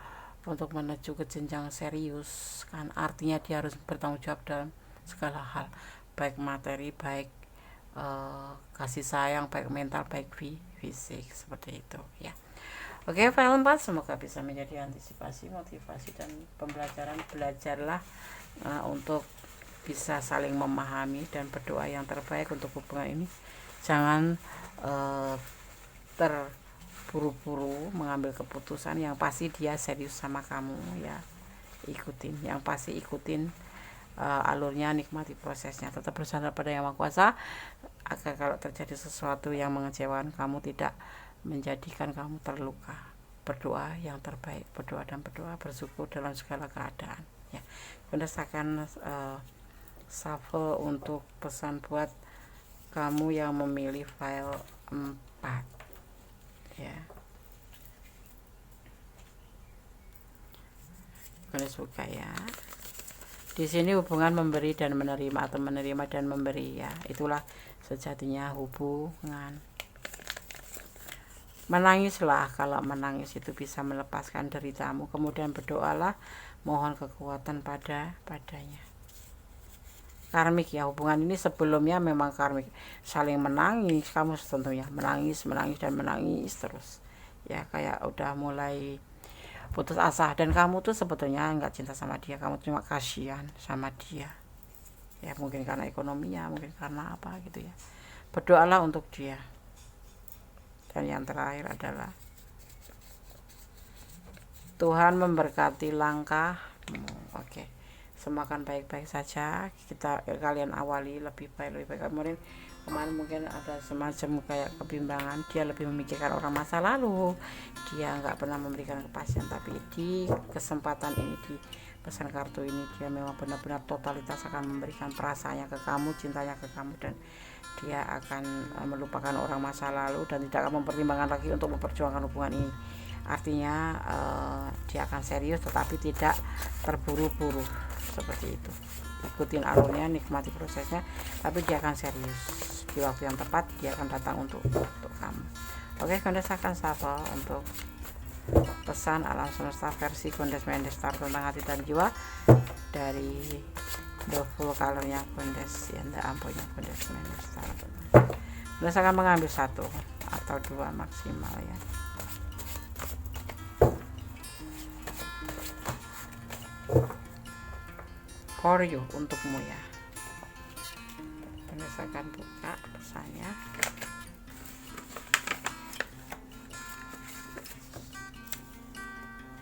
untuk menuju ke jenjang serius kan artinya dia harus bertanggung jawab dalam segala hal, baik materi, baik kasih sayang, baik mental, baik fisik, seperti itu ya. Oke, file 4 semoga bisa menjadi antisipasi, motivasi, dan pembelajaran. Belajarlah untuk bisa saling memahami dan berdoa yang terbaik untuk hubungan ini. Jangan terburu-buru mengambil keputusan. Yang pasti dia serius sama kamu ya, ikutin alurnya, nikmati prosesnya, tetap bersandar pada Yang Maha Kuasa agar kalau terjadi sesuatu yang mengecewakan kamu tidak menjadikan kamu terluka. Berdoa yang terbaik, berdoa, bersyukur dalam segala keadaan ya. Bunda akan shuffle untuk pesan buat kamu yang memilih file 4 ya. Bunda suka ya. Di sini hubungan memberi dan menerima atau menerima dan memberi ya. Itulah sejatinya hubungan. Menangislah kalau menangis itu bisa melepaskan deritamu. Kemudian berdoalah, mohon kekuatan padanya. Karmik ya, hubungan ini sebelumnya memang karmik, saling menangis. Kamu tentunya menangis terus ya, kayak udah mulai putus asa, dan kamu tuh sebetulnya nggak cinta sama dia, kamu cuma kasihan sama dia ya, mungkin karena ekonominya, mungkin karena apa gitu ya. Berdoalah untuk dia. Dan yang terakhir adalah Tuhan memberkati langkahmu. Oke, semakan baik-baik saja. Kalian awali lebih baik. Kemarin mungkin ada semacam kayak kebimbangan, dia lebih memikirkan orang masa lalu, dia nggak pernah memberikan kepastian. Tapi di kesempatan ini, di pesan kartu ini, dia memang benar-benar totalitas akan memberikan perasaannya ke kamu, cintanya ke kamu, dan dia akan melupakan orang masa lalu dan tidak akan mempertimbangkan lagi untuk memperjuangkan hubungan ini. Artinya dia akan serius tetapi tidak terburu-buru, seperti itu. Ikutin alurnya, nikmati prosesnya, tapi dia akan serius. Di waktu yang tepat dia akan datang untuk kamu. Oke, Kondes akan shuffle untuk pesan alam semesta versi Kondes Mendestar tentang hati dan jiwa dari the full colornya Kondes yang ampunya Kondes Mendestar. Kondes akan mengambil 1 atau 2 maksimal ya. For you, untukmu ya. Kondes akan buka pesannya.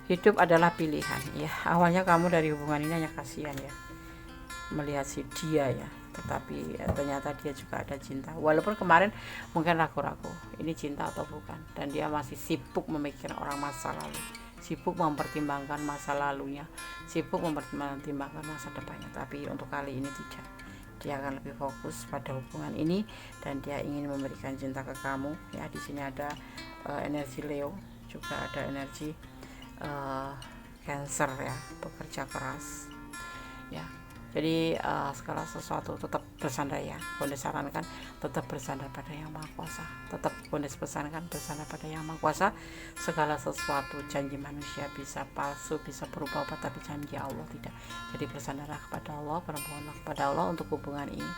Hidup adalah pilihan ya. Awalnya kamu dari hubungan ini hanya kasihan ya, melihat si dia ya, tetapi ternyata dia juga ada cinta. Walaupun kemarin mungkin ragu-ragu ini cinta atau bukan, dan dia masih sibuk memikirkan orang masa lalu, sibuk mempertimbangkan masa lalunya, sibuk mempertimbangkan masa depannya. Tapi untuk kali ini tidak, dia akan lebih fokus pada hubungan ini dan dia ingin memberikan cinta ke kamu ya. Di sini ada energi Leo, juga ada energi Cancer ya, bekerja keras ya. Jadi segala sesuatu tetap bersandar ya. Bondes sarankan tetap bersandar pada Yang Maha Kuasa. Tetap Bondes pesankan bersandar pada Yang Maha Kuasa. Segala sesuatu janji manusia bisa palsu, bisa berubah-ubah, tapi janji Allah tidak. Jadi bersandarlah kepada Allah, bermohonlah kepada Allah untuk hubungan ini.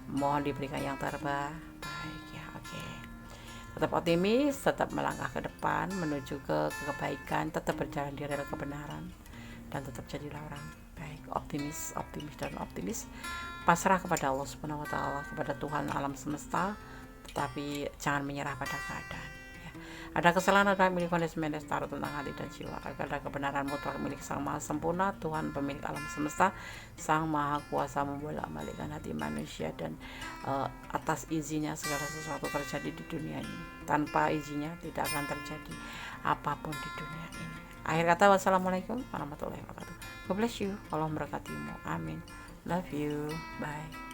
Mohon diberikan yang terbaik ya. Oke. Tetap optimis, tetap melangkah ke depan menuju ke kebaikan, tetap berjalan di rel kebenaran, dan tetap jadilah orang baik. Optimis. Pasrah kepada Allah Subhanahu wa taala, kepada Tuhan alam semesta, tetapi jangan menyerah pada keadaan ya. Ada kesalahan adalah milik kondisi mendes taruh tentang hati dan jiwa. Agar ada kebenaran mutlak milik Sang Maha Sempurna, Tuhan pemilik alam semesta, Sang Maha Kuasa membolak-balikkan hati manusia, dan atas izinnya segala sesuatu terjadi di dunia ini. Tanpa izinnya tidak akan terjadi apapun di dunia ini. Akhir kata, wassalamualaikum warahmatullahi wabarakatuh. God bless you. Allah memberkatimu. Amin. Love you. Bye.